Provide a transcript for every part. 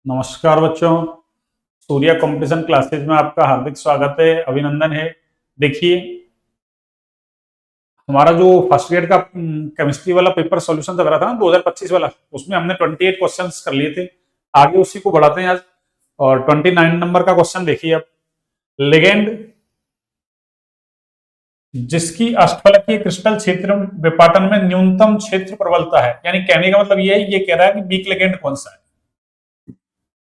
नमस्कार बच्चों। Surya competition classes में आपका हार्दिक स्वागत है, अभिनंदन है। देखिए, हमारा जो फर्स्ट ईयर का केमिस्ट्री वाला पेपर सॉल्यूशन चल रहा था ना 2025 वाला, उसमें हमने 28 क्वेश्चंस कर लिए थे। आगे उसी को बढ़ाते हैं आज और 29 नंबर का क्वेश्चन देखिए अब। लिगेंड जिसकी अष्टफलकीय क्रिस्टल क्षेत्र विपाटन में न्यूनतम क्षेत्र प्रबलता है, यानी कहने का मतलब ये है, ये कह रहा है कि वीक लिगेंड कौन सा है।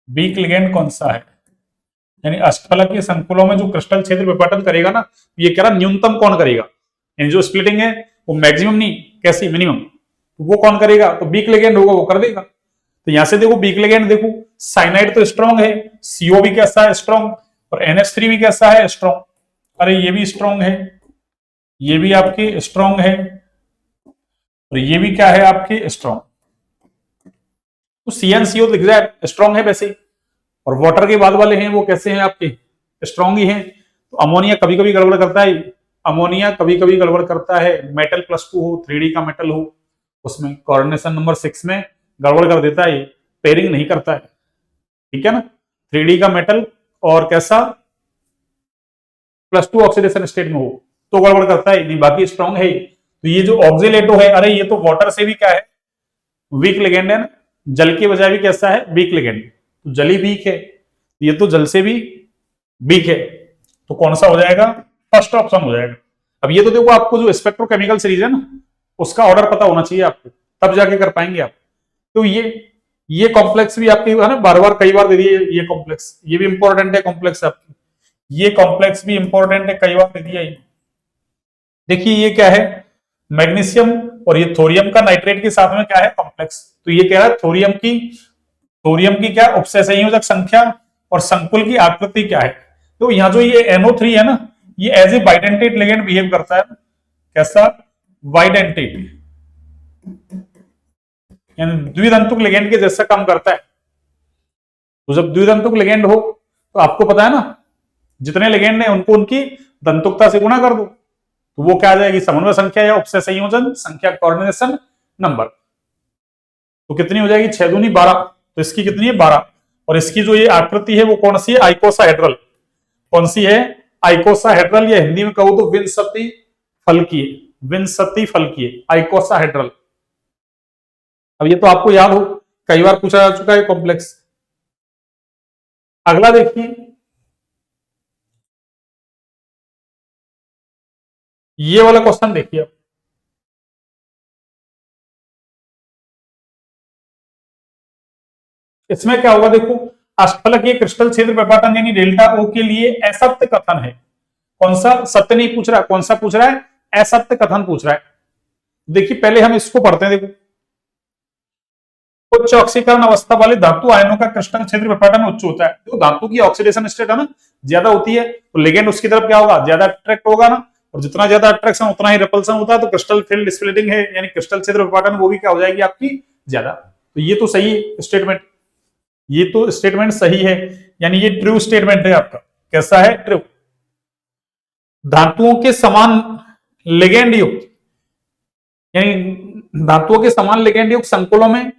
वीक लिगेंड कौन सा है, यानी अष्टफलकीय संकुलों में जो क्रिस्टल क्षेत्र विपाटन करेगा ना, ये कह रहा न्यूनतम कौन करेगा। यानी जो स्प्लिटिंग है वो मैक्सिमम नहीं, कैसी मिनिमम, तो वो कौन करेगा, तो वीक लिगेंड होगा वो कर देगा। तो यहां से देखो वीक लिगेंड, देखो साइनाइड तो स्ट्रॉन्ग है, सीओ भी कैसा है स्ट्रॉन्ग, और NH3 भी कैसा है स्ट्रॉन्ग। अरे ये भी स्ट्रॉन्ग है, ये भी आपके स्ट्रॉन्ग है, और ये भी क्या है आपके स्ट्रॉन्ग। तो CnCO दिख जाए स्ट्रॉन्ग है वैसे ही, और वाटर के बाद वाले हैं वो कैसे हैं आपके, स्ट्रॉन्ग ही हैं। तो अमोनिया कभी कभी गड़बड़ करता है, अमोनिया कभी कभी गड़बड़ करता है, मेटल +2 हो, 3D का मेटल हो, उसमें कोऑर्डिनेशन नंबर 6 में गड़बड़ कर देता है, पेयरिंग नहीं करता है, ठीक है ना। 3D का मेटल और कैसा +2 ऑक्सीडेशन स्टेट में हो तो गड़बड़ करता है, नहीं बाकी स्ट्रॉन्ग है। तो ये जो ऑक्सीलेटो है, अरे ये तो वाटर से भी क्या है, वीक लिगेंड है ना, जल के बजाय भी कैसा है, वीक लिगेंड। तो जल ही वीक है, ये तो जल से भी वीक है, तो कौन सा हो जाएगा, फर्स्ट ऑप्शन हो जाएगा। अब ये तो देखो, आपको जो स्पेक्ट्रोकेमिकल सीरीज है ना, उसका ऑर्डर पता होना चाहिए आपको, तब जाके कर पाएंगे आप। तो ये कॉम्प्लेक्स भी आपकी है ना, बार बार कई बार दे दिए ये कॉम्प्लेक्स, ये भी इंपॉर्टेंट है कॉम्प्लेक्स आपकी, ये कॉम्प्लेक्स भी इंपॉर्टेंट है, कई बार दे दिया। देखिए ये क्या है, मैग्नीशियम, और ये थोरियम का नाइट्रेट के साथ में क्या है, कॉम्प्लेक्स। तो ये कह रहा है थोरियम की क्या उपसे संयोजक संख्या और संकुल की आकृति क्या है। तो यहाँ जो ये NO3 है ना, ये as a bidentate ligand behave करता है, कैसा, बाइडेंटेट, यानी द्विदंतुक लिगेंड के जैसा काम करता है। तो जब द्विदंतुक लिगेंड हो तो आपको पता है ना, जितने लिगेंड है उनको उनकी दंतुकता से गुणा कर दो, तो वो क्या आ जाएगी, समन्वय संख्या या उपसे संयोजन संख्या, कोऑर्डिनेशन नंबर। तो कितनी हो जाएगी, 6 दूनी 12, तो इसकी कितनी है 12। और इसकी जो ये आकृति है वो कौन सी है, आइकोसाहेड्रल। कौन सी है, आइकोसाहेड्रल, या हिंदी में कहूं तो विंसति फलकीय, विंसति फलकीय, आइकोसाहेड्रल। अब ये तो आपको याद हो, कई बार पूछा जा चुका है कॉम्प्लेक्स। अगला देखिए, ये वाला क्वेश्चन देखिए। इसमें क्या होगा देखो, अष्टफलकीय क्रिस्टल क्षेत्र विपाटन यानी डेल्टा O के लिए असत्य कथन है। कौन सा, सत्य नहीं पूछ रहा, कौन सा पूछ रहा है, असत्य कथन पूछ रहा है। देखिए पहले हम इसको पढ़ते हैं, देखो उच्च ऑक्सीकरण अवस्था वाले धातु आयनों का क्रिस्टल क्षेत्र विपाटन उच्च होता है। तो धातु की ऑक्सीडेशन स्टेट है ना ज्यादा होती है, तो लिगेंड उसकी तरफ क्या होगा, ज्यादा अट्रैक्ट होगा ना, और जितना ज्यादा अट्रैक्शन उतना ही रिपल्सन होता है। तो क्रिस्टल फील्ड स्प्लिटिंग है, यानी क्रिस्टल क्षेत्र विपाटन वो भी क्या हो जाएगी आपकी, ज्यादा। तो ये तो सही स्टेटमेंट, ये तो स्टेटमेंट सही है, यानी ये ट्रू स्टेटमेंट है आपका। कैसा है, ट्रू। धातुओं के समान लिगेंड युक्त, यानी धातुओं के समान लिगेंड युक्त संकुलों में,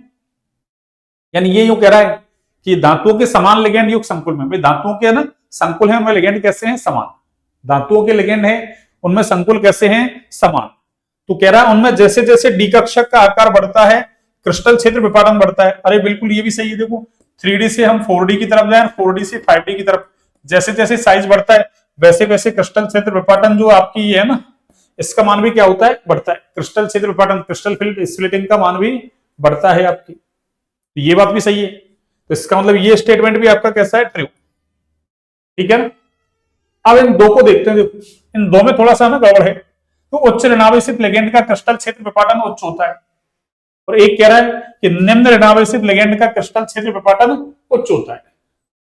यानी ये यूं कह रहा है कि धातुओं के समान लिगेंड युक्त संकुल में, भाई धातुओं के ना संकुल है, उनमें लिगेंड कैसे हैं, समान। धातुओं के लिगेंड है, उनमें संकुल कैसे हैं, समान। तो कह रहा है उनमें जैसे जैसे डी कक्षक का आकार बढ़ता है, क्रिस्टल क्षेत्र विपाटन बढ़ता है। अरे बिल्कुल ये भी सही है, देखो 3D से हम 4D की तरफ जाए, 4D से 5D की तरफ, जैसे जैसे साइज बढ़ता है वैसे वैसे क्रिस्टल क्षेत्र विपाटन जो आपकी ये है ना, इसका मान भी क्या होता है, बढ़ता है। क्रिस्टल क्षेत्र विपाटन, क्रिस्टल फील्ड स्प्लिटिंग का मान भी बढ़ता है आपकी, तो ये बात भी सही है। तो इसका मतलब ये स्टेटमेंट भी आपका कैसा है, ट्रू, ठीक है ना। अब इन दो को देखते हैं, देखो इन दो में थोड़ा सा ना गड़बड़ है। तो उच्च ऋणावेशित लिगेंड का क्रिस्टल क्षेत्र विपाटन उच्च होता है, और एक कह रहा है कि निम्न ऋणावेशित लिगेंड का क्रिस्टल क्षेत्र विपाटन उच्च होता है।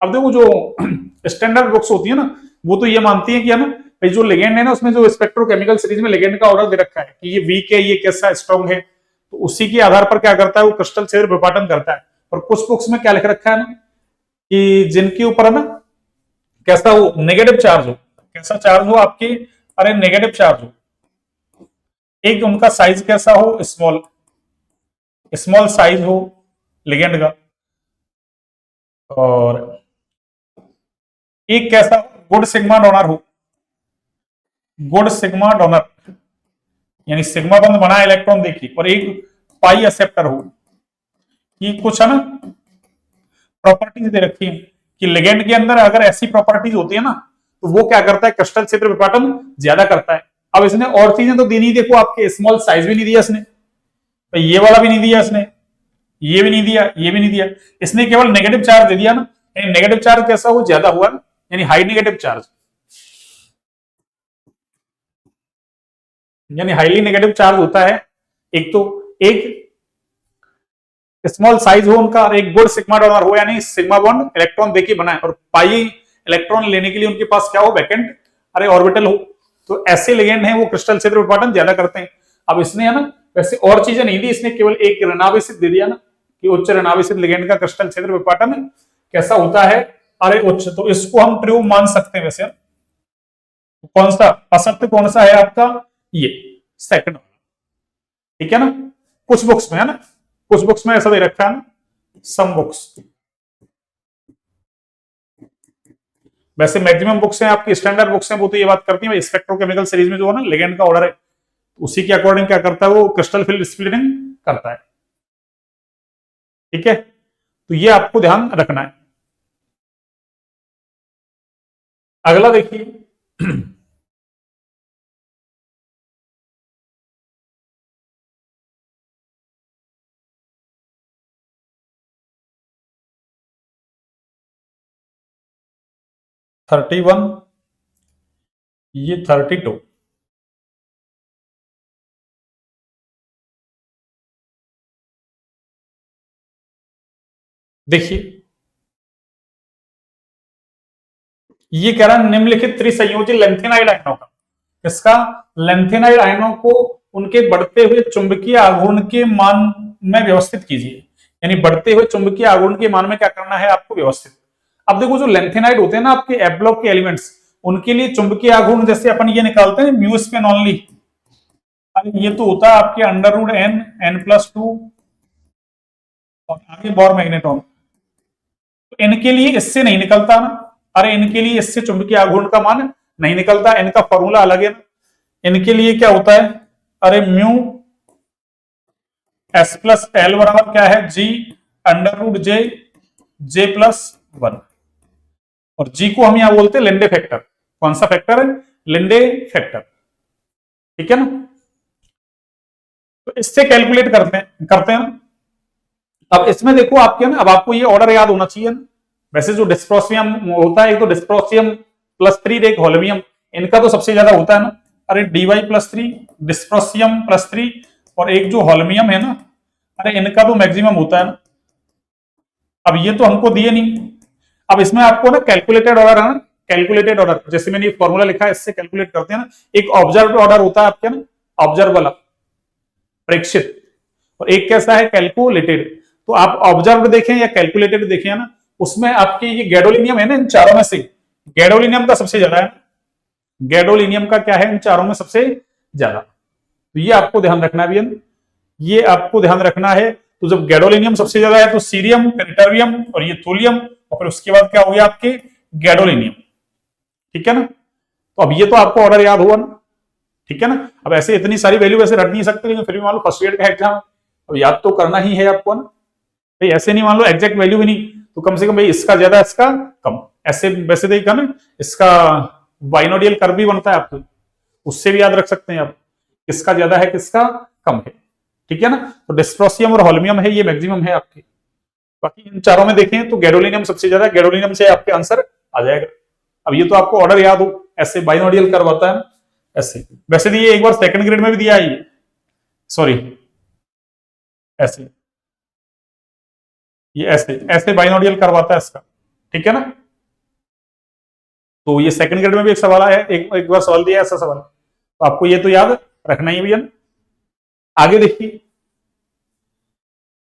अब देखो जो स्टैंडर्ड बुक्स होती है ना, वो तो ये मानती है कि है ना, भाई जो लिगेंड है ना उसमें जो स्पेक्ट्रोकेमिकल सीरीज में लिगेंड का ऑर्डर दे रखा है कि ये वीक है, ये कैसा स्ट्रॉन्ग है, तो उसी के आधार पर क्या करता है वो क्रिस्टल क्षेत्र विपाटन करता है। और कुछ बुक्स में क्या लिख रखा है ना, कि जिनके ऊपर है ना कैसा हो, नेगेटिव चार्ज हो, कैसा चार्ज हो आपकी, अरे नेगेटिव चार्ज हो, एक उनका साइज कैसा हो, स्मॉल, स्मॉल साइज हो लिगेंड का, और एक कैसा गुड सिग्मा डोनर हो, गुड सिग्मा डोनर यानी सिग्मा बंद बना इलेक्ट्रॉन देखिए, और एक पाई एक्सेप्टर हो, कि कुछ है ना प्रॉपर्टीज दे रखी है कि लिगेंड के अंदर अगर ऐसी प्रॉपर्टीज होती है ना तो वो क्या करता है, क्रिस्टल क्षेत्र विपाटन ज्यादा करता है। अब इसने और चीजें तो दी नहीं, देखो आपके स्मॉल साइज भी नहीं दिया इसने, तो ये वाला भी नहीं दिया इसने, ये भी नहीं दिया, ये भी नहीं दिया, इसने केवल नेगेटिव चार्ज दे दिया ना। नेगेटिव चार्ज कैसा हो, ज्यादा हुआ ना, यानी हाई नेगेटिव चार्ज, यानी हाईली नेगेटिव चार्ज होता है। एक तो एक स्मॉल साइज हो उनका, और एक गुड सिग्मा डोनर हो, यानी सिग्मा बॉन्ड इलेक्ट्रॉन देके बनाए, और पाई इलेक्ट्रॉन लेने के लिए उनके पास क्या हो, वैकेंट अरे ऑर्बिटल हो। तो ऐसे लिगेंड हैं वो क्रिस्टल क्षेत्र विपाटन ज्यादा करते हैं। अब इसने है ना वैसे और चीजें नहीं दी, इसने केवल एक ऋणावेशित दे दिया ना कि उच्च ऋणावेशित लिगेंड का क्रिस्टल क्षेत्र विपाटन कैसा होता है, अरे उच्च। तो इसको हम ट्रू मान सकते हैं वैसे। कौन सा असत्य कौन सा है आपका, ये सेकंड, ठीक है ना। कुछ बुक्स में है ना, कुछ बुक्स में ऐसा दे रखा है ना, सम बुक्स, वैसे मैक्सिमम बुक्स हैं आपकी स्टैंडर्ड बुक्स हैं वो तो ये बात करती है स्पेक्ट्रोकेमिकल सीरीज में जो है ना लिगेंड का ऑर्डर है, उसी के अकॉर्डिंग क्या करता है वो क्रिस्टल फील्ड स्प्लिटिंग करता है, ठीक है। तो ये आपको ध्यान रखना है। अगला देखिए 31, ये 32, देखिए ये कह रहा है निम्नलिखित त्रिसंयोजी लेंथेनाइड आयनों का, इसका लेंथेनाइड आयनों को उनके बढ़ते हुए चुंबकीय आघूर्ण के मान में व्यवस्थित कीजिए, यानी बढ़ते हुए चुंबकीय आघूर्ण के मान में क्या करना है आपको, व्यवस्थित। अब देखो जो लेंथेनाइड होते हैं ना आपके एफ ब्लॉक के एलिमेंट्स, उनके लिए चुंबकीय आघूर्ण जैसे अपन ये निकालते हैं म्यू स्पेन ओनली, ये तो होता है आपके under root N N plus 2 और आगे बोर मैग्नेटॉन, तो इनके लिए इससे नहीं निकलता ना, अरे इनके लिए इससे चुंबकीय आघूर्ण का मान नहीं निकलता, इनका फॉर्मूला अलग है ना। इनके लिए क्या होता है, अरे म्यू एस प्लस एल बराबर क्या है, जी अंडर रूट जे जे प्लस 1, और जी को हम यहां बोलते हैं लिंडे फैक्टर। कौन सा फैक्टर है, लिंडे फैक्टर, ठीक है ना। तो इससे कैलकुलेट करते हैं ना। अब इसमें देखो आपके ना, अब आपको ये ऑर्डर याद होना चाहिए ना। वैसे जो डिस्प्रोसियम होता है, एक तो डिस्प्रोसियम +3 एक होलोमियम, इनका तो सबसे ज्यादा होता है ना, अरे dy+3 डिस्प्रोसियम+3, और एक जो होलोमियम है ना, अरे इनका तो मैक्सिमम होता है ना। अब ये तो हमको दिए नहीं, अब इसमें आपको ना कैलकुलेटेड ऑर्डर है ना, कैलकुलेटेड ऑर्डर जैसे मैंने फॉर्मूला लिखा है इससे कैलकुलेट करते हैं ना। एक ऑब्जर्व ऑर्डर होता है आपके ना, ऑब्जर्व वाला प्रेक्षित, और एक कैसा है कैलकुलेटेड। तो आप ऑब्जर्व देखें या कैलकुलेटेड देखें ना, उसमें आपके ये गैडोलिनियम है ना, इन चारों में से गैडोलिनियम का सबसे ज्यादा है, गैडोलिनियम का क्या है इन चारों में सबसे ज्यादा। तो ये आपको ध्यान रखना है, ये आपको ध्यान रखना है। तो जब गैडोलिनियम सबसे ज्यादा है तो सीरियम, टर्बियम और ये थोलियम, और फिर उसके बाद क्या हो गया आपके गैडोलिनियम, ठीक है ना। तो अब ये तो आपको ऑर्डर याद हुआ ना, ठीक है ना। अब ऐसे इतनी सारी वैल्यू ऐसे रट नहीं सकते, लेकिन फिर भी मान लो फर्स्ट ईयर का एग्जाम, अब याद तो करना ही है आपको ना भाई। ऐसे नहीं मान लो एग्जैक्ट वैल्यू भी नहीं, तो कम से कम भाई इसका ज्यादा इसका कम, ऐसे वैसे देखा ना, इसका बाइनोडियल कर्व भी बनता है आपको, उससे भी याद रख सकते हैं आप किसका ज्यादा है किसका कम है, ठीक है ना। तो डिस्प्रोसियम और होलोमियम है ये मैक्सिमम है आपके, बाकी इन चारों में देखें तो गैडोलिनियम सबसे ज्यादा, गैडोलिनियम से आपके आंसर आ जाएगा। अब ये तो आपको ऑर्डर याद हो, ऐसे बाइनोडियल कर्व आता है ना ऐसे, वैसे भी ये एक बार सेकंड ग्रेड में भी दिया है, सॉरी ऐसे, ये ऐसे ऐसे बाइनोडियल कर्व आता है इसका, ठीक है ना। तो ये सेकंड ग्रेड में भी एक सवाल आया है, एक बार सवाल दिया ऐसा सवाल, तो आपको ये तो याद रखना ही है भैया। आगे देखिए,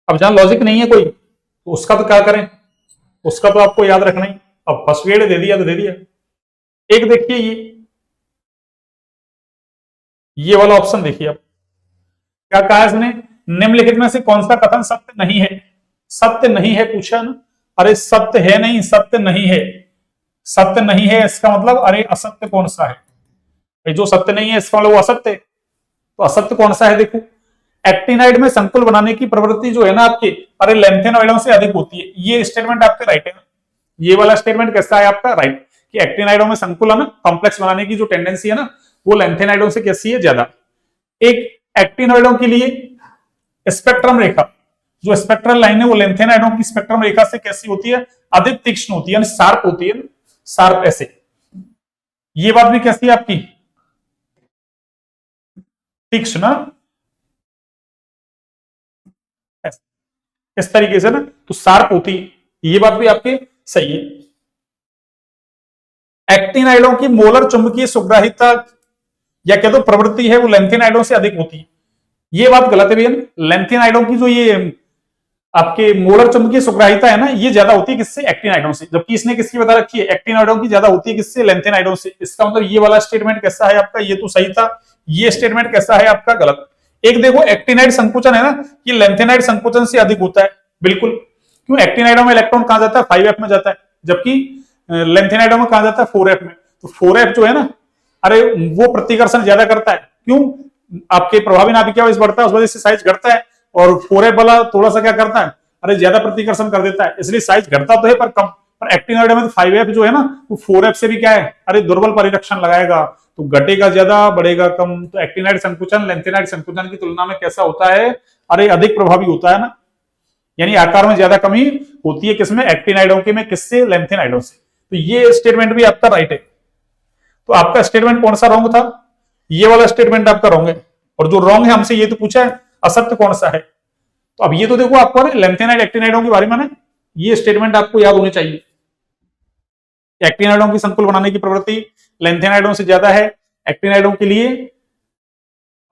अब जहां लॉजिक नहीं है कोई तो उसका तो क्या करें, उसका तो आपको याद रखना ही। अब फर्स्ट ग्रेड दे दिया तो दे दिया। एक देखिए ये वाला ऑप्शन देखिए, अब क्या कहा है इसने, निम्नलिखित में से कौन सा कथन सत्य नहीं है, सत्य नहीं है पूछा ना। अरे सत्य है नहीं, सत्य नहीं है, सत्य नहीं है इसका मतलब अरे असत्य कौन सा है, जो सत्य नहीं है इसका मतलब वो असत्य है। तो असत्य कौन सा है, देखो एक्टिनाइड में संकुल बनाने की प्रवृत्ति जो है ना आपकी, अरे लैंथेनॉइडों से अधिक होती है। ये स्टेटमेंट आपके राइट है, ये वाला स्टेटमेंट कैसा है आपका, राइट, कि एक्टिनाइडों में संकुल है ना, कॉम्प्लेक्स बनाने की जो टेंडेंसी है ना, वो लैंथेनाइडों से कैसी है, ज्यादा। एक एक्टिनॉइडों के लिए स्पेक्ट्रम रेखा, जो स्पेक्ट्रल लाइन है वो लैंथेनाइडों की स्पेक्ट्रम रेखा से कैसी होती है, अधिक तीक्ष्ण होती है, शार्प होती है, शार्प ऐसे। ये बात भी कैसी है आपकी, तीक्ष्ण, इस तरीके से ना, तो शार्प होती है, ये बात भी आपकी सही है। एक्टिनाइडों की मोलर चुंबकीय सुग्राहिता या कह दो प्रवृत्ति है वो लैंथेनाइडों से अधिक होती है, ये बात गलत है भैया। लैंथेनाइडों की जो ये आपके मोलर चुंबकीय सुग्राहिता है ना, ये ज्यादा होती है किससे, एक्टिनाइडों से, जबकि इसने किसकी बता रखी है, एक्टिनाइडों की ज्यादा होती है किससे, लैंथेनाइडों से। इसका मतलब ये वाला स्टेटमेंट कैसा है आपका, ये तो सही था, ये स्टेटमेंट कैसा है आपका, गलत। एक देखो एक्टिनाइड संकुचन है ना, ये लैंथेनाइड संकुचन से अधिक होता है, बिल्कुल। क्यों, एक्टिनाइडों में इलेक्ट्रॉन कहां जाता है, 5f में जाता है, जबकि लैंथेनाइडों में कहां जाता है, 4f में। तो 4f जो है ना, अरे वो प्रतिकर्षण ज्यादा करता है, क्यों, आपके प्रभावी नाभिकीय आवेश बढ़ता है, उस वजह से साइज घटता है, और 4f वाला थोड़ा सा क्या करता है, अरे ज्यादा प्रतिकर्षण कर देता है, इसलिए साइज घटता तो है पर कम। पर एक्टिनॉइड में तो 5f जो है ना, वो 4f से भी क्या है, अरे दुर्बल परिरक्षण लगाएगा, तो घटेगा ज्यादा बढ़ेगा कम। तो एक्टिनाइड संकुचन लैंथेनाइड संकुचन की तुलना में कैसा होता है, अरे अधिक प्रभावी होता है ना, यानी आकार में ज्यादा कमी होती है किसमें, एक्टिनाइडों के में, किससे, लैंथेनाइडों से। तो ये स्टेटमेंट भी आपका राइट है। तो आपका स्टेटमेंट कौन सा रॉन्ग था, ये वाला स्टेटमेंट आपका रॉन्ग है, और जो रॉन्ग है हमसे ये तो पूछा है असत्य कौन सा है। तो अब ये तो देखो आपको लैंथेनाइड एक्टिनाइडों के बारे में ना, ये स्टेटमेंट आपको याद होने चाहिए। एक्टिनाइडों की संकुल बनाने की प्रवृत्ति लैंथेनाइडों से ज्यादा है, एक्टिनाइडों के लिए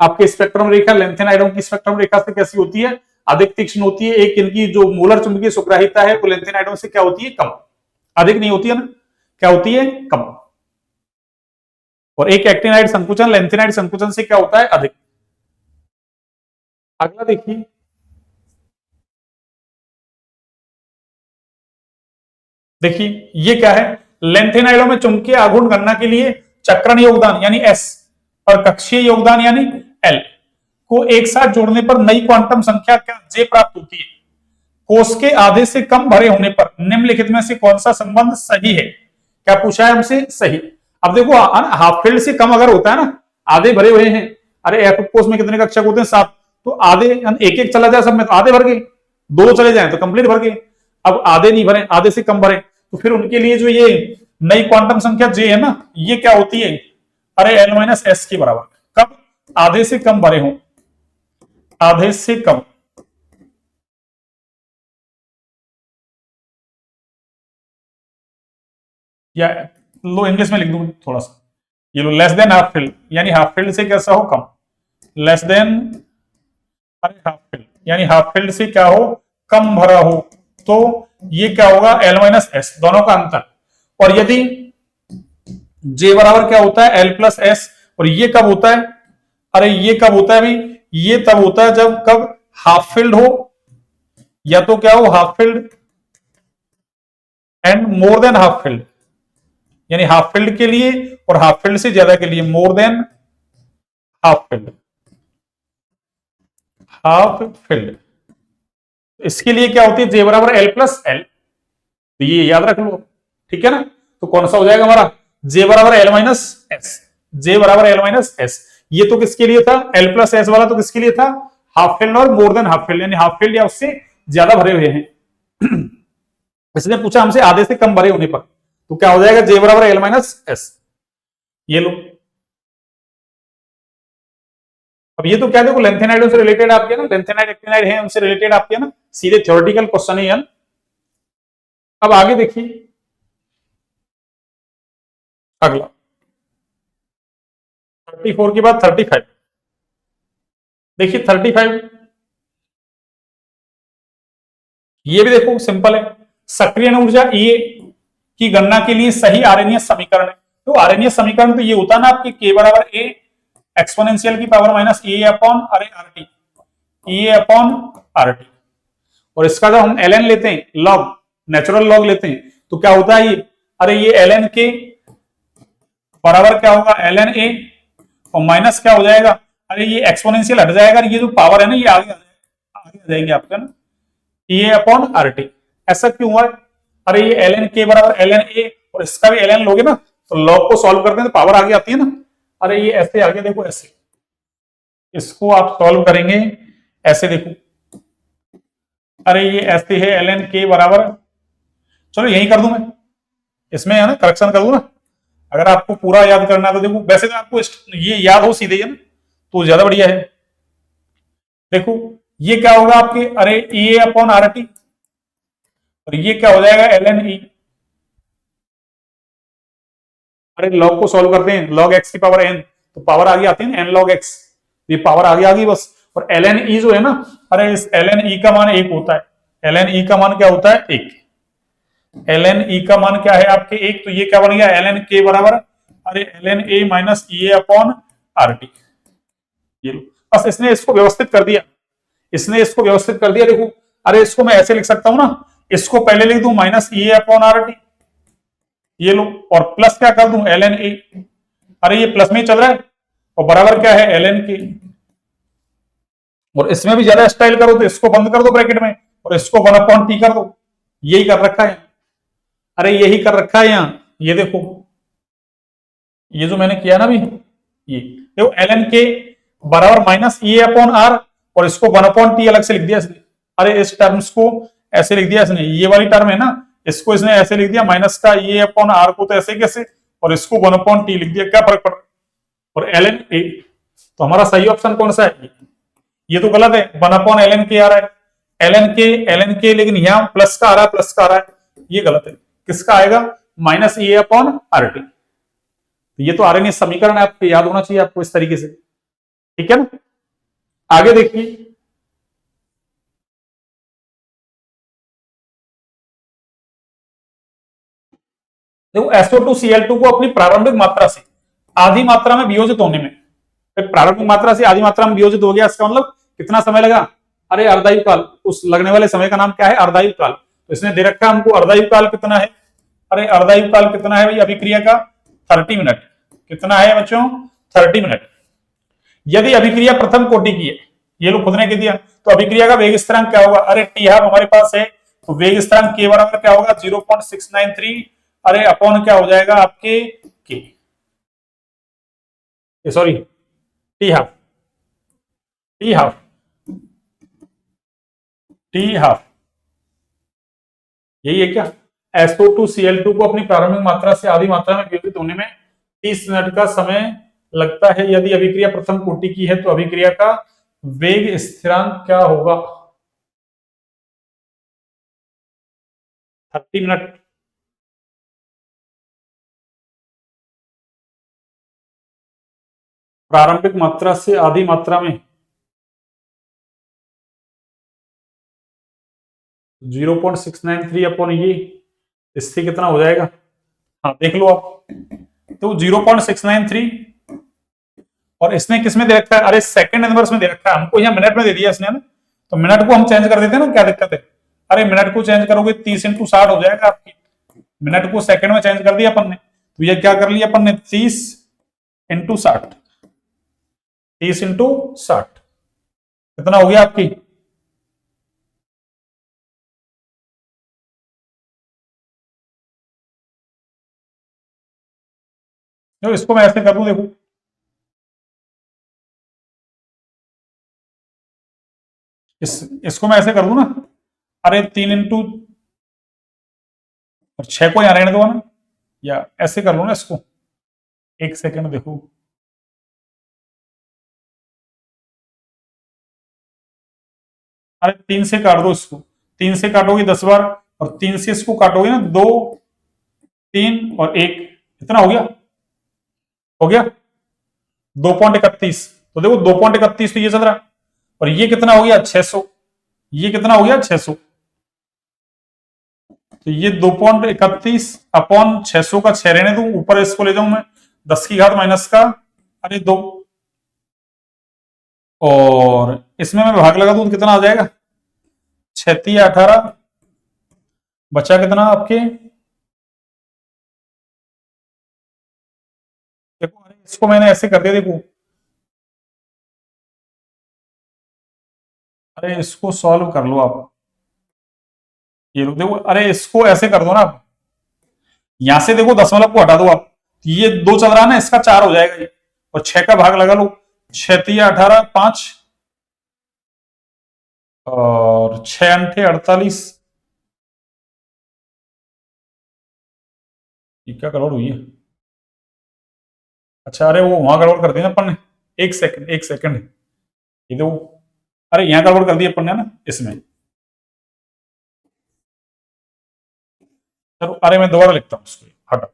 आपके स्पेक्ट्रम रेखा लैंथेनाइडों की स्पेक्ट्रम रेखा से कैसी होती है, अधिक तीक्ष्ण होती है। एक इनकी जो मोलर चुंबकीय सुग्राहिता है वो लैंथेनाइडों से क्या होती है, कम, अधिक नहीं होती है ना, क्या होती है, कम। और एक एक्टिनाइड संकुचन लैंथेनाइड संकुचन से क्या होता है, अधिक। अगला देखिए, देखिए ये क्या है, लैंथेनाइडों में चुंबकीय आघूर्ण गणना के लिए चक्रण योगदान यानी एस और कक्षीय योगदान यानी एल को एक साथ जोड़ने पर नई क्वांटम संख्या क्या जे प्राप्त होती है। कोष के आधे से कम भरे होने पर निम्नलिखित में से कौन सा संबंध सही है, क्या पूछा है हमसे, सही। अब देखो हाफ फील्ड से कम अगर होता है ना, आधे भरे हुए हैं, अरे एफ कोष में कितने कक्षक होते हैं, 7, तो आधे एक एक चला जाए सब में तो आधे भर गए, 2 चले जाए तो कंप्लीट भर गए। अब आधे नहीं भरे, आधे से कम भरे, तो फिर उनके लिए जो ये नई क्वांटम संख्या जे है ना, ये क्या होती है, अरे एल माइनस एस के बराबर, कब, आधे से कम भरे हो, आधे से कम। या लो इंग्लिश में लिख दूं थोड़ा सा, ये लो लेस देन हाफ फील्ड, यानी हाफ फील्ड से कैसा हो, कम, लेस देन, अरे हाफ फील्ड यानी हाफ फील्ड से क्या हो, कम भरा हो, तो ये क्या होगा, एल माइनस एस, दोनों का अंतर। और यदि जे बराबर क्या होता है, एल प्लस एस, और ये कब होता है, अरे ये कब होता है भाई, ये तब होता है जब कब हाफ फील्ड हो, या तो क्या हो, half field and more than half field, यानी हाफ फील्ड के लिए और हाफ फील्ड से ज्यादा के लिए, more than half field, half field. इसके लिए क्या होती है, जे बराबर एल प्लस एल, तो ये याद रख लो, ठीक है ना। तो कौन सा हो जाएगा हमारा, जे बराबर एल माइनस एस, जे बराबर एल माइनस एस। ये तो किसके लिए था, एल प्लस एस वाला तो किसके लिए था, हाफ फील्ड और मोर देन हाफ फील्ड, यानी हाफ फील्ड या उससे ज्यादा भरे हुए हैं। इसने पूछा हमसे आधे से कम भरे होने पर, तो क्या हो जाएगा, जे बराबर एल माइनस एस, ये लो। अब ये तो क्या देखो लेंथेनाइड से रिलेटेड आपके ना, लेंथेनाइड एक्टिनाइड है उनसे रिलेटेड आपके ना, सीधे थ्योरेटिकल क्वेश्चन है। अब आगे देखिए अगला 34 के बाद 35, देखिए 35, ये भी देखो सिंपल है, सक्रिय ऊर्जा E की गणना के लिए सही आरएनएस समीकरण है। तो आरएनएस समीकरण तो ये होता है ना आपके के बराबर ए एक्सपोनेंशियल की पावर माइनस ए अपॉन अरे आर टी, ए अपॉन आर टी, और इसका जब हम ln लेते हैं लॉग, नेचुरल लॉग लेते हैं तो क्या होता है ये, अरे ये ln k बराबर क्या होगा ln a, और माइनस क्या हो जाएगा, अरे ये एक्सपोनेंशियल हट जाएगा, ये जो पावर है ना ये आगे आ जाएंगे आपका ना, ए अपॉन आर टी। ऐसा क्यों हुआ है, अरे ये ln k बराबर ln a, और इसका भी ln लोगे ना तो लॉग को सॉल्व करते हैं तो पावर आगे आती है ना, अरे ये ऐसे आगे देखो ऐसे, इसको आप सॉल्व करेंगे ऐसे देखो, अरे ये ऐसे है ln k बराबर, चलो यही कर दूं मैं, इसमें है ना करेक्शन कर दूं ना, अगर आपको पूरा याद करना है तो देखो, वैसे तो आपको ये याद हो सीधे है ना तो ज्यादा बढ़िया है। देखो ये क्या होगा आपके, अरे ए अपॉन आर टी, और ये क्या हो जाएगा ln e, अरे लॉग को सॉल्व करते हैं, log x की पावर n, तो पावर आगे आती है ना n log x, ये पावर आगे आ गई बस, और ln e जो है ना, अरे इस ln e का मान 1 होता है, ln e का मान क्या होता है 1, ln e का मान क्या है आपके 1, तो ये क्या बन गया ln k बराबर, अरे ln a minus e upon R T, ये लो बस, इसने इसको व्यवस्थित कर दिया, इसने इसको व्यवस्थित कर दिया। देखो अरे इसको मैं ऐसे लिख सकता हूं ना, इसको पहले लिख दूं minus e upon R T, ये लो, और प्लस क्या कर दूं ln a, अरे ये प्लस में ही चल रहा है, और बराबर क्या है ln k, और इसमें भी ज्यादा स्टाइल करो तो इसको बंद कर दो ब्रैकेट में और इसको 1 अपॉन टी कर दो, यही कर रखा है, अरे यही कर रखा है यहां, ये देखो ये जो मैंने किया ना अभी, ये देखो ln k बराबर माइनस e अपॉन आर, और इसको 1 अपॉन टी अलग से लिख दिया इसने, अरे इस टर्म्स को ऐसे लिख दिया इसने, ये वाली टर्म है ना इसको इसने ऐसे लिख दिया माइनस का e अपॉन आर को तो ऐसे कैसे, और इसको 1 अपॉन टी लिख दिया, क्या फर्क पड़ रहा है, और ln a, तो हमारा सही ऑप्शन कौन सा है, ये तो गलत है, 1 अपॉन ln k आ रहा है, ln k लेकिन यहां प्लस का आ रहा है, प्लस का आ रहा है, ये गलत है, किसका आएगा minus e upon R T, ये तो आरएनए समीकरण आपको याद होना चाहिए आपको इस तरीके से, ठीक है ना। आगे देखिए, देखो SO2Cl2 को अपनी प्रारंभिक मात्रा से आधी मात्रा में वियोजित होने में, प्रारंभिक मात्रा से आधी मात्रा में वियोजित हो गया, इसका मतलब कितना समय लगा, अरे अर्धायु काल, उस लगने वाले समय का नाम क्या है अर्धायु काल, तो इसने दे रखा हमको अर्धायु काल कितना है, अरे अर्धायु काल कितना है भाई अभिक्रिया का 30 मिनट, कितना है बच्चों 30 मिनट। यदि अभिक्रिया प्रथम कोटि की है, ये लोग खुद ने कह दिया, तो अभिक्रिया का वेग स्थिरांक क्या होगा, अरे टी हाफ हमारे पास है, तो वेग स्थिरांक के बराबर क्या होगा 0.693, अरे अपॉन क्या हो जाएगा आपके के, sorry T half, T half, T half, यही है क्या, SO2Cl2 को अपनी प्रारंभिक मात्रा से आधी मात्रा में वियोजित होने में 30 मिनट का समय लगता है, यदि अभिक्रिया प्रथम कोटि की है तो अभिक्रिया का वेग स्थिरांक क्या होगा 30 मिनट, प्रारंभिक मात्रा से आधी मात्रा में 0.693 अपॉन ये, इससे कितना हो जाएगा, हाँ देख लो आप, तो 0.693, और इसने किसमें दे रखा है, अरे सेकंड इनवर्स में दे रखा है, हमको यहाँ मिनट में दे दिया इसने ना, तो मिनट को हम चेंज कर देते हैं ना, क्या दिक्कत है, अरे मिनट को चेंज करोगे 30 इंटू 60 हो जाएगा आपकी, मिनट को सेकंड में चेंज कर दिया अपन ने, तो ये क्या कर लिया अपन ने 30 इंटू 60, 30 इंटू 60 कितना हो गया आपकी, तो इसको मैं ऐसे कर दूं देखो, इसको मैं ऐसे कर दूं ना, अरे 3 इंटू और 6 को यहां रहने दो ना, या ऐसे कर लो ना इसको, एक सेकंड देखो, अरे 3 से काट दो इसको, 3 से काटोगे 10 बार, और 3 से इसको काटोगे ना 2 3 और 1, इतना हो गया, हो गया 2.31, तो देखो 2.31 तो ये चल रहा, और ये कितना हो गया 600, ये कितना हो गया 600, तो ये 2.31 अपॉन 600 का 6 रहने दूं, ऊपर इसको ले जाऊं मैं 10 की घात माइनस का, अरे 2, और इसमें मैं भाग लगा दूं तो कितना आ जाएगा 36 18 बचा कितना आपके, देखो अरे इसको मैंने ऐसे कर दिया, देखो अरे इसको सॉल्व कर लो आप, ये लो देखो, अरे इसको ऐसे कर दो ना आप, यहां से देखो दशमलव को हटा दो आप, ये 2 चल रहा है ना, इसका 4 हो जाएगा ये, और 6 का भाग लगा लो, 6 तिया 18, 5 और 6 अंठे 48, ये क्या गड़बड़ हुई है, अच्छा अरे वो वहां गड़बड़ कर दी ना अपन ने, एक सेकंड एक सेकंड, ये देखो, अरे यहां गड़बड़ कर दी अपन ने ना इसमें, चलो अरे मैं दोबारा लिखता हूं उसको, हटा,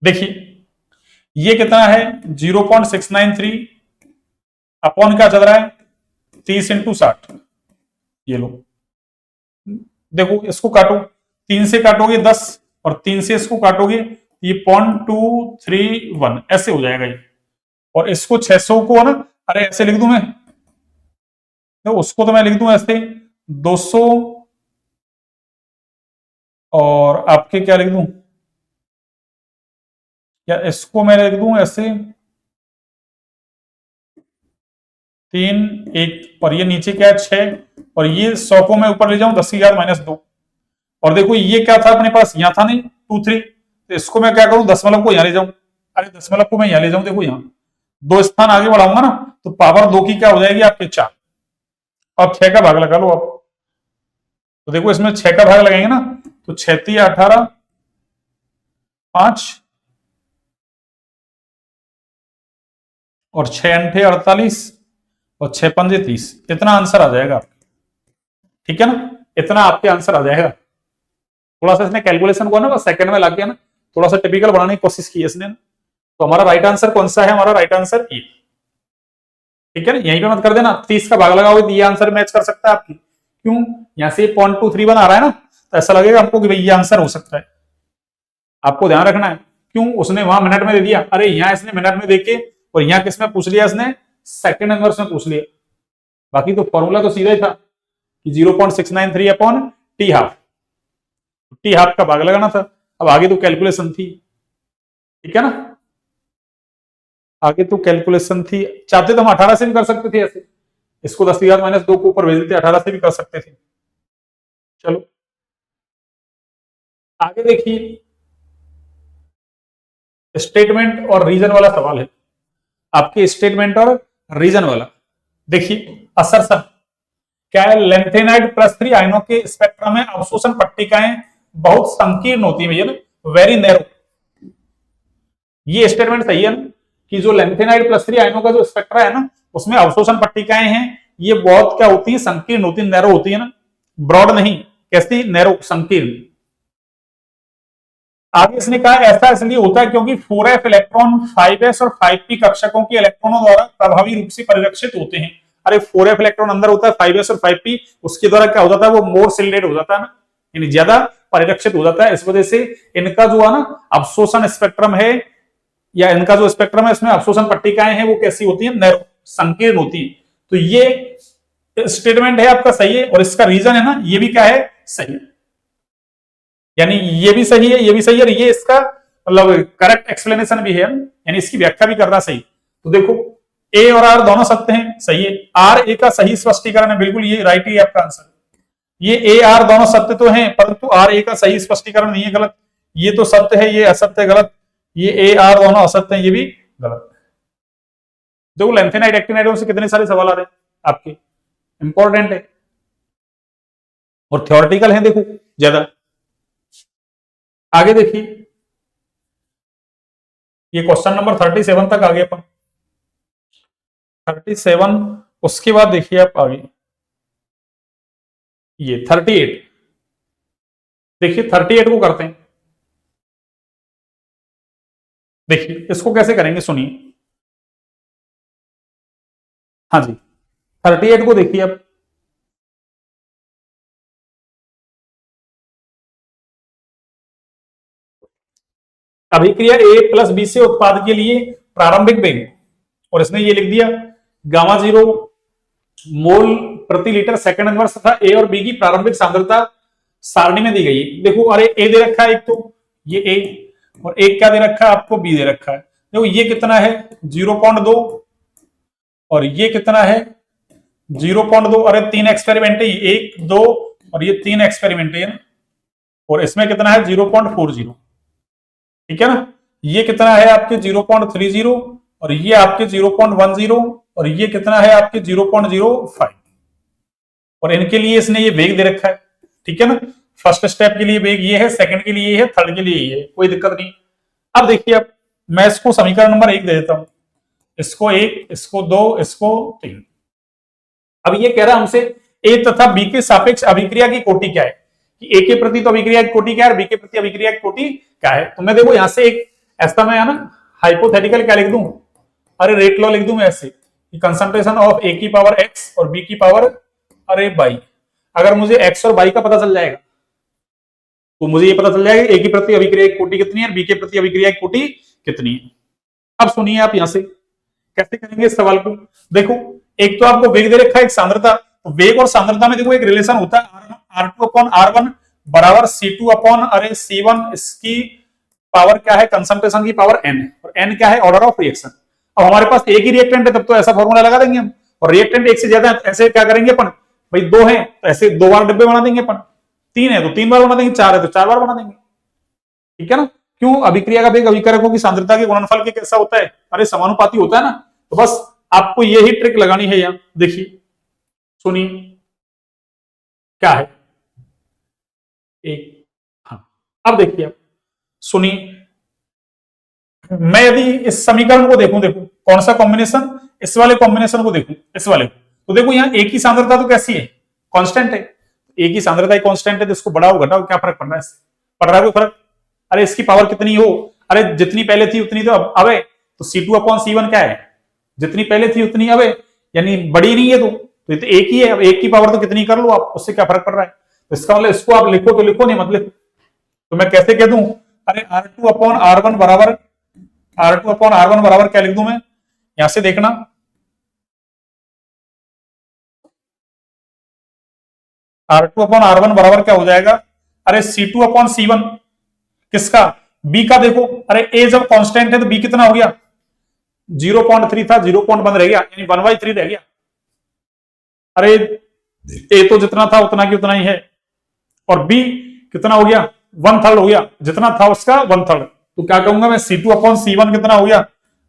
देखिए ये कितना है 0.693 अपॉन क्या चल रहा है 30 × 60, ये लो, देखो इसको काटो, 3 से काटोगे 10 और 3 से इसको काटोगे, ये 0.231 ऐसे हो जाएगा ये, और इसको 600 को है ना, अरे ऐसे लिख दूं मैं, तो उसको तो मैं लिख दूं ऐसे 200, और आपके क्या लिख दूं, या इसको मैं लिख दूं ऐसे 3 1, और ये नीचे क्या है 6, और ये 100 को मैं ऊपर ले जाऊं 10 की घात -2, और देखो ये क्या था अपने पास, यहां था नहीं 2 3, तो इसको मैं क्या करूं दशमलव को यहां ले जाऊं, अरे दशमलव को मैं यहां ले जाऊं, देखो यहां 2 स्थान आगे बढ़ाऊंगा ना, तो पावर 2 की क्या हो जाएगी आपके 4, अब 6 का भाग लगा लो आप, तो देखो इसमें 6 का भाग लगाएंगे ना, तो 6 तिया 18, 5 और 6 अंठे 48 और 6 पंजे 30, इतना आंसर आ जाएगा, ठीक है ना, इतना आपके आंसर आ जाएगा। थोड़ा सा इसने कैलकुलेशन को ना बस सेकंड में लाके ना थोड़ा सा टिपिकल बनाने की कोशिश की है इसने, तो हमारा राइट आंसर कौन सा है, हमारा राइट आंसर ए, ठीक है ना, यहीं पे मत कर देना, 30 का भाग लगाओगे तो ये आंसर मैच कर सकता है आपकी, क्यों, यहां से 0.231 आ रहा है ना, तो ऐसा लगेगा हमको कि भाई ये आंसर हो सकता है, आपको ध्यान रखना है, क्यों उसने वहां मिनट में दे दिया, अरे यहाँ इसने मिनट में देके, और यहाँ किस में पूछ लिया इसने, सेकंड इनवर्स में पूछ लिया, बाकी तो फॉर्मूला तो सीधा ही था कि 0.693 upon T half, T half का भाग लगाना था, अब आगे तो कैलकुलेशन थी, ठीक है ना, आगे तो कैलकुलेशन थी, चाहते तो हम 18 से भी कर सकते थे ऐसे, इसको 10 की घात -2 को ऊपर भेज देते, 18 से भी कर सकते थे, चलो आगे देखिए, स्टेटमेंट और रीजन वाला सवाल है, आपके स्टेटमेंट और रीजन वाला, देखिए असर्शन क्या है, लेंथेनाइड +3 आयनों के स्पेक्ट्रम में अवशोषण पट्टिकाएं बहुत संकीर्ण होती है भैया ना, वेरी नैरो, ये स्टेटमेंट सही है ना, कि जो लेंथेनाइड +3 आयनों का जो स्पेक्ट्रा है ना, उसमें अवशोषण पट्टिकाएं हैं, ये बहुत क्या होती है, संकीर्ण होती है, नैरो होती है ना, ब्रॉड नहीं, कैसी, नैरो, संकीर्ण। आगे इसने कहा ऐसा इसलिए होता है क्योंकि 4f इलेक्ट्रॉन 5s और 5p कक्षकों के इलेक्ट्रॉनों द्वारा प्रभावी रूप से परिरक्षित होते हैं, अरे 4f इलेक्ट्रॉन अंदर होता है, 5s और 5p उसके द्वारा क्या हो जाता है, वो मोर सिल्डेड हो जाता है ना, यानी ज्यादा परिरक्षित हो जाता है, इस वजह से इनका जो है ना अवशोषण स्पेक्ट्रम है, या इनका जो स्पेक्ट्रम है इसमें अवशोषण पट्टिकाएं हैं वो कैसी होती है, नैरो, संकीर्ण होती है, तो ये स्टेटमेंट है आपका सही है, और इसका रीजन है ना ये भी क्या है, सही है, यानी ये भी सही है, ये भी सही है, और ये इसका मतलब करेक्ट एक्सप्लेनेशन भी है, यानी इसकी व्याख्या भी करना सही, तो देखो ए और आर दोनों सत्य हैं, सही है, आर ए का सही स्पष्टीकरण है, बिल्कुल ये राइट ही है आपका आंसर, ये ए आर दोनों सत्य तो हैं, परंतु आर ए का सही स्पष्टीकरण नहीं है, गलत, ये तो सत्य है, ये असत्य है, गलत, ये ए आर दोनों असत्य हैं, ये भी गलत। देखो लेंथेनाइट एक्टिनाइट से कितने सारे सवाल आ रहे हैं आपके, इंपॉर्टेंट है और थ्योरेटिकल है, देखो ज्यादा। आगे देखिए, ये क्वेश्चन नंबर 37 तक आ गए अपन, 37, उसके बाद देखिए आप आगे ये 38, देखिए 38 को करते हैं, देखिए इसको कैसे करेंगे सुनिए, हाँ जी 38 को देखिए अब, अभिक्रिया ए प्लस बी से उत्पाद के लिए प्रारंभिक वेग, और इसने ये लिख दिया गामा 0 मोल प्रति लीटर सेकंड इनवर्स तथा ए और बी की प्रारंभिक सांद्रता सारणी में दी गई है। देखो अरे ए दे रखा है एक, तो ये ए, और एक क्या दे रखा है आपको, बी दे रखा है। देखो ये कितना है 0.2 और ये कितना है 0.2। अरे 3 एक्सपेरिमेंट है, 1 2 और ये 3 एक्सपेरिमेंट है ना, और इसमें कितना है 0.40, ठीक है ना। ये कितना है आपके 0.30 और ये आपके 0.10 और ये कितना है आपके 0.05, और इनके लिए इसने ये वेग दे रखा है, ठीक है ना। फर्स्ट स्टेप के लिए वेग ये है, सेकंड के लिए ये है, थर्ड के लिए ये है, कोई दिक्कत नहीं। अब देखिए, अब मैं इसको समीकरण नंबर 1 दे देता हूं, इसको 1, इसको 2, इसको 3। अब ये कह रहा हमसे ए तथा बी के सापेक्ष अभिक्रिया की कोटि क्या है, कि ए के प्रति तो अभिक्रिया की कोटि क्या है, बी के प्रति अभिक्रिया की कोटि क्या है। तो मैं देखो यहां से एक ऐसा मैं है ना हाइपोथेटिकल क्या लिख दूं, अरे रेट लॉ लिख दूं मैं ऐसे, कंसंट्रेशन ऑफ ए की पावर एक्स और बी की पावर अरे बाई। अगर मुझे एक्स और बाई का पता चल जाएगा तो मुझे ये पता चल जाएगा ए की प्रति अभिक्रिया की कोटि कितनी है और बी के प्रति अभिक्रिया की कोटि कितनी है। अब सुनिए आप यहां से कैसे करेंगे इस सवाल को। देखो एक तो आपको वेग दे रखा है, एक सांद्रता, तो वेग और सांद्रता में देखो एक रिलेशन होता है R2 अपॉन R1 बराबर C2 अपॉन अरे C1, इसकी पावर क्या है कंसंट्रेशन की पावर n, और n क्या है ऑर्डर ऑफ रिएक्शन। अब हमारे पास एक ही रिएक्टेंट है तब तो ऐसा फॉर्मूला लगा देंगे हम, और रिएक्टेंट एक से ज्यादा है तो ऐसे क्या करेंगे अपन, भाई 2 है तो ऐसे 2 बार डिब्बे बना देंगे अपन, 3 है तो 3 बार बना देंगे, 4 है तो 4 बार बना देंगे, ठीक है ना। क्यों, अभिक्रिया का वेग अभिकारकों की सांद्रता के गुणनफल के कैसा होता है, अरे समानुपाती होता है ना। तो बस आपको यही ट्रिक लगानी है यहां, देखिए सुनिए क्या है एक, हाँ अब देखिए आप सुनिए, मैं यदि इस समीकरण को देखूं, देखो कौन सा कॉम्बिनेशन, इस वाले कॉम्बिनेशन को देखूं, इस वाले को, तो देखो यहाँ एक ही सांद्रता तो कैसी है, कांस्टेंट है, एक ही सांद्रता कांस्टेंट है, तो इसको बढ़ाओ घटाओ क्या फर्क पड़ रहा है, पड़ रहा है कोई फर्क। अरे इसकी पावर कितनी हो, अरे जितनी पहले थी उतनी तो अब है, तो C2 अपॉन C1 क्या है, जितनी पहले थी उतनी अब है, यानी बड़ी नहीं है तो ये तो एक ही है, अब एक की पावर तो कितनी कर लो आप, उससे क्या फर्क पड़ रहा है। तो इसका मतलब इसको आप लिखो तो लिखो, नहीं मतलब तो मैं कैसे कह दूं, अरे R2 अपॉन R1 बराबर, R2 अपॉन R1 बराबर क्या लिख दूं मैं, यहां से देखना R2 अपॉन R1 बराबर क्या हो जाएगा, अरे C2 अपॉन C1 किसका, B का। देखो अरे A जब कांस्टेंट है तो B कितना हो गया 0.3 था, 0.1 रह गया, यानी 1/3 रह गया। अरे A तो जितना था उतना की उतना ही है, और B कितना हो गया 1/3 हो गया, जितना था उसका 1/3। तो क्या कहूंगा मैं C2 अपॉन C1 कितना हो गया,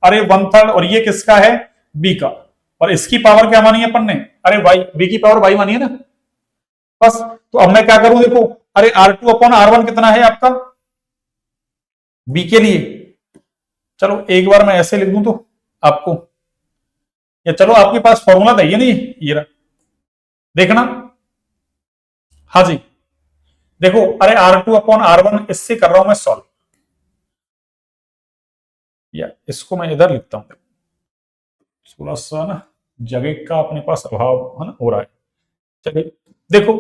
अरे 1/3, और ये किसका है B का, और इसकी पावर क्या मानी है अपन ने, अरे y, B की पावर y मानी है ना। बस तो अब मैं क्या करूं, देखो अरे R2 अपॉन R1 कितना है आपका B के लिए, चलो एक बार मैं ऐसे लिख दूं तो आपको, या चलो आपके पास फॉर्मूला तो है नहीं, ये रहा देखना, हाँ जी देखो अरे R2 अपॉन R1 इससे कर रहा हूं मैं सॉल्व, या इसको मैं इधर लिखता हूं, थोड़ा सा ना जगह का अपने पास अभाव है ना हो रहा है। चलिए देखो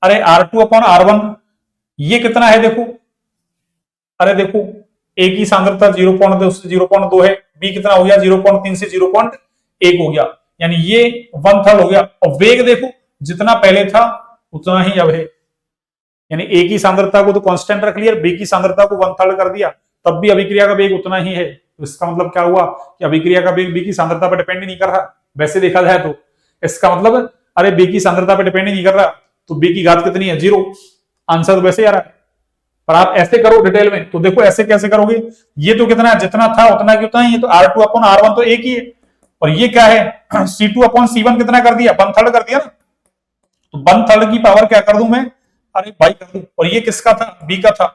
अरे R2 अपॉन R1 ये कितना है, देखो अरे देखो A की सांद्रता 0.2 से 0.2 है, B कितना हो गया 0.3 से 0.1 हो गया, यानी ये 1/3 हो गया, और वेग देखो जितना पहले था उतना ही अब है, यानी A की सांद्रता को तो कांस्टेंट रख लिया, B की सांद्रता को 1/3 कर दिया, तब भी अभिक्रिया का वेग उतना ही है। तो इसका मतलब क्या हुआ कि अभिक्रिया का वेग B की सांद्रता पर डिपेंड नहीं कर रहा, वैसे देखा जाए तो इसका मतलब अरे B की सांद्रता पर डिपेंड नहीं कर रहा, तो B की घात कितनी है 0, आंसर तो वैसे ही आ रहा है। पर आप ऐसे करो डिटेल में, तो देखो ऐसे कैसे करोगे, ये तो कितना है जितना था उतना की उतना ही है, तो R2 अपॉन R1 तो एक ही है, और ये क्या है C2 अपॉन C1 कितना कर दिया 1/3 कर दिया ना, तो 1/3 की पावर क्या कर दूं मैं, अरे बाई कर दूं, और ये किसका था B का था।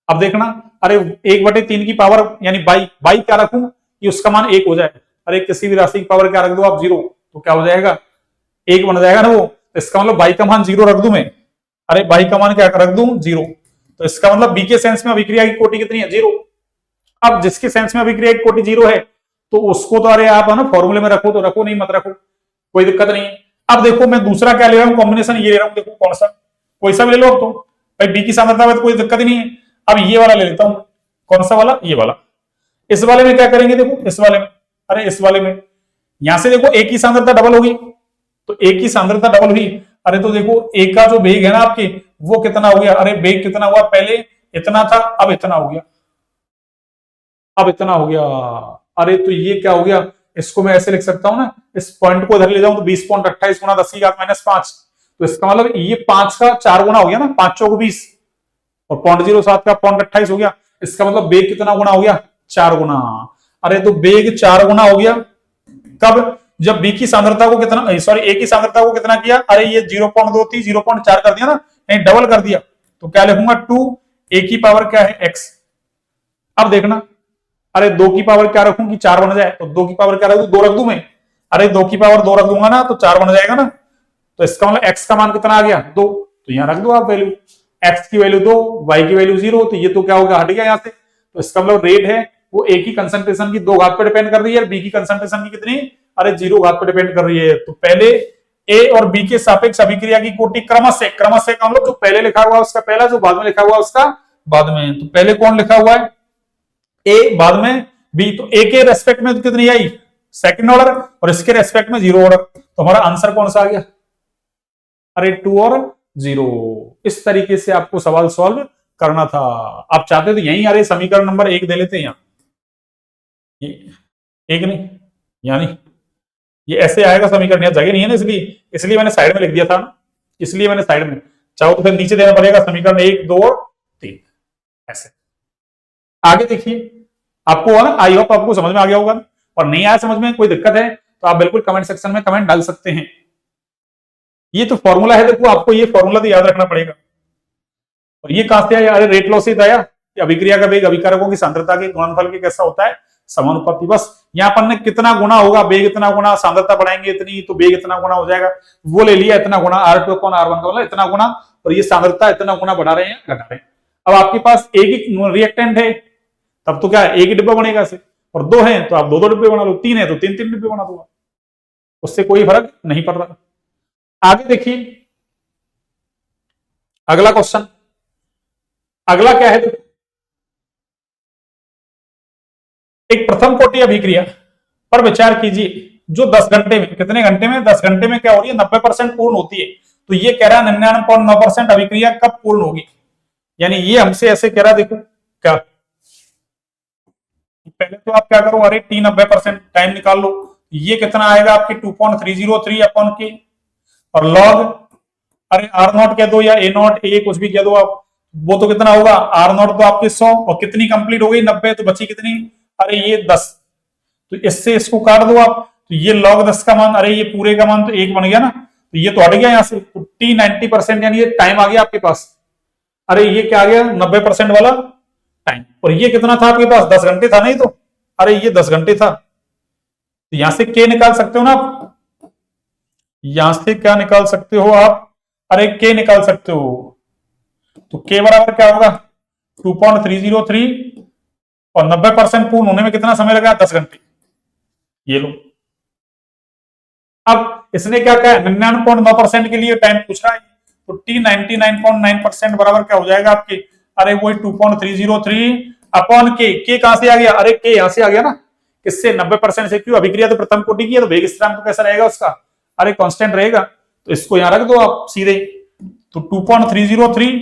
अब देखना अरे 1/3 की पावर यानी बाई क्या रखूं कि उसका मान 1 हो जाए, अरे किसी भी राशि की पावर क्या रख दो आप 0, तो क्या हो जाएगा 1 बन जाएगा ना वो, तो इसका मतलब बाई का मान 0 रख दूं मैं, अरे बाई का मान क्या रख दूं 0, तो इसका मतलब B के सेंस में अभिक्रिया की कोटि कितनी है 0। अब जिसके सेंस में अभिक्रिया की कोटि 0 है तो उसको तो अरे आप है ना फॉर्मूले में रखो तो रखो, नहीं मत रखो कोई दिक्कत नहीं है। अब देखो मैं दूसरा क्या ले रहा हूं कॉम्बिनेशन, ये ले रहा हूं, देखो कौन सा, कोई सा भी ले लो, अब तो भाई B की सांद्रता में तो कोई दिक्कत ही नहीं है। अब ये वाला ले लेता हूं, कौन सा वाला, ये वाला। इस वाले में क्या करेंगे, देखो इस वाले में, अरे इस वाले में यहां से देखो एक ही सांद्रता डबल होगी, तो एक ही सांद्रता डबल हुई, अरे तो देखो एक का जो वेग है ना आपके वो कितना हो गया, अरे वेग कितना हुआ, पहले इतना था अब इतना हो गया, अब इतना हो गया। अरे तो ये क्या हो गया, इसको मैं ऐसे लिख सकता हूं ना, इस पॉइंट को इधर ले जाऊं तो 20.28 गुना 10⁻⁵ तो इसका मतलब ये 5 का 4 गुना हो गया ना, 5 चौक 20 और 0.07 का 0.28 हो गया, इसका मतलब बेग कितना गुना हो गया, 4 गुना। अरे तो बेग 4 गुना हो गया कब, जब बी की सांद्रता को कितना, सॉरी ए की सांद्रता को कितना किया, अरे ये 0.2 थी 0.4 कर दिया ना, नहीं डबल कर दिया, तो क्या लिखूंगा 2 ए की पावर क्या है x। अब देखना, अरे 2 की पावर क्या रखूं कि 4 बन जाए, तो 2 की पावर क्या रखूं, 2 रख दूं मैं, अरे 2 की पावर 2 रख दूंगा ना तो 4 बन जाएगा ना, तो इसका मतलब x का मान कितना आ गया 2, तो यहां रख दो आप वैल्यू, x की वैल्यू 2 y की वैल्यू 0, तो ये तो क्या होगा हट गया यहां से, तो इसका मतलब रेट है वो a की कंसंट्रेशन की 2 घात पे डिपेंड कर रही है, b की कंसंट्रेशन की कितनी, अरे 0 घात पे डिपेंड कर रही है। तो पहले a और b के सापेक्ष अभिक्रिया की कोटि क्रमशः क्रमशः का मतलब जो पहले लिखा हुआ उसका पहला, जो बाद में लिखा हुआ उसका बाद में, तो पहले कौन लिखा हुआ है ए, बाद में बी, तो ए के रेस्पेक्ट में तो कितनी आई सेकंड ऑर्डर और इसके रेस्पेक्ट में 0 ऑर्डर, तो हमारा आंसर कौन सा आ गया, अरे 2 और 0। इस तरीके से आपको सवाल सॉल्व करना था। आप चाहते तो यही अरे समीकरण नंबर 1 दे लेते हैं, यहाँ एक नहीं, यानी ये ऐसे आएगा समीकरण, यहाँ जगह नहीं है ना, इसलिए इसलिए मैंने साइड में लिख दिया था ना, इसलिए मैंने साइड में, चाहो तो फिर नीचे देना पड़ेगा समीकरण 1 2 और 3 ऐसे। आगे देखिए, आपको ना आई होप आपको समझ में आ गया होगा, और नहीं आया समझ में कोई दिक्कत है तो आप बिल्कुल कमेंट सेक्शन में कमेंट डाल सकते हैं। ये तो फॉर्मूला है, देखो आपको ये फॉर्मूला तो याद रखना पड़ेगा, और ये कहां से आया, अरे रेट लॉ से आया, अभिक्रिया का वेग अभिकारकों की सांद्रता के गुणनफल के कैसा होता है समानुपाती। बस यहाँ पर ने कितना गुना होगा, वेग इतना गुना, सांद्रता बढ़ाएंगे इतनी तो वेग इतना गुना हो जाएगा, वो ले लिया इतना गुना, R2 अपॉन R1 का मतलब इतना गुना, और ये सांद्रता इतना गुना बढ़ा रहे हैं घटा रहे हैं। अब आपके पास एक ही रिएक्टेंट है तब तो क्या है एक ही डिब्बा बनेगा से, और 2 है तो आप 2 डिब्बे बना लो, 3 है तो 3 डिब्बे बना दूंगा, उससे कोई फर्क नहीं पड़ रहा। आगे देखिए अगला क्वेश्चन, अगला क्या है, एक प्रथम कोटि अभिक्रिया पर विचार कीजिए जो 10 घंटे में, कितने घंटे में, 10 घंटे में क्या हो रही है 90% पूर्ण होती है, तो ये कह रहा है 99.9% अभिक्रिया कब पूर्ण होगी, यानी ये हमसे ऐसे कह रहा है, देखो क्या, पहले तो आप क्या करो, अरे t 90% टाइम निकाल लो, ये कितना आएगा आपके 2.303 अपॉन के, और लॉग अरे आर नॉट कह दो या ए नॉट ए कुछ भी कह दो आप, वो तो कितना होगा आर नॉट तो आपके 100 और कितनी कंप्लीट हो गई 90, तो बची कितनी, अरे ये 10, तो इससे इसको काट दो आप, तो ये log 10 का मान, अरे ये पूरे का मान तो 1 बन गया ना, तो ये तो हट गया यहाँ से, तो t 90% यानी ये टाइम आ गया आपके पास, अरे ये क्या आ गया 90% वाला टाइम, और ये कितना था आपके पास 10 घंटे था नहीं, तो अरे ये 10 घंटे था, तो यहां से k निकाल सकते हो ना आप, यहां से क्या निकाल सकते हो आप, अरे k निकाल सकते हो, तो k बराबर क्या होगा 2.303 और 90% पूर्ण होने में कितना समय लगा 10 घंटे, ये लो। अब इसने क्या कहा 99.9% के लिए टाइम पूछ रहा है, तो t 99.9% बराबर क्या हो जाएगा आपके, अरे वही 2.303 अपॉन के कहां से आ गया, अरे के यहां से आ गया ना, किससे 90% से, क्यों अभिक्रिया तो प्रथम कोटि की है, तो वेग स्थिरांक तो कैसा रहेगा उसका, अरे कांस्टेंट रहेगा, तो इसको यहां रख दो आप सीधे, तो 2.303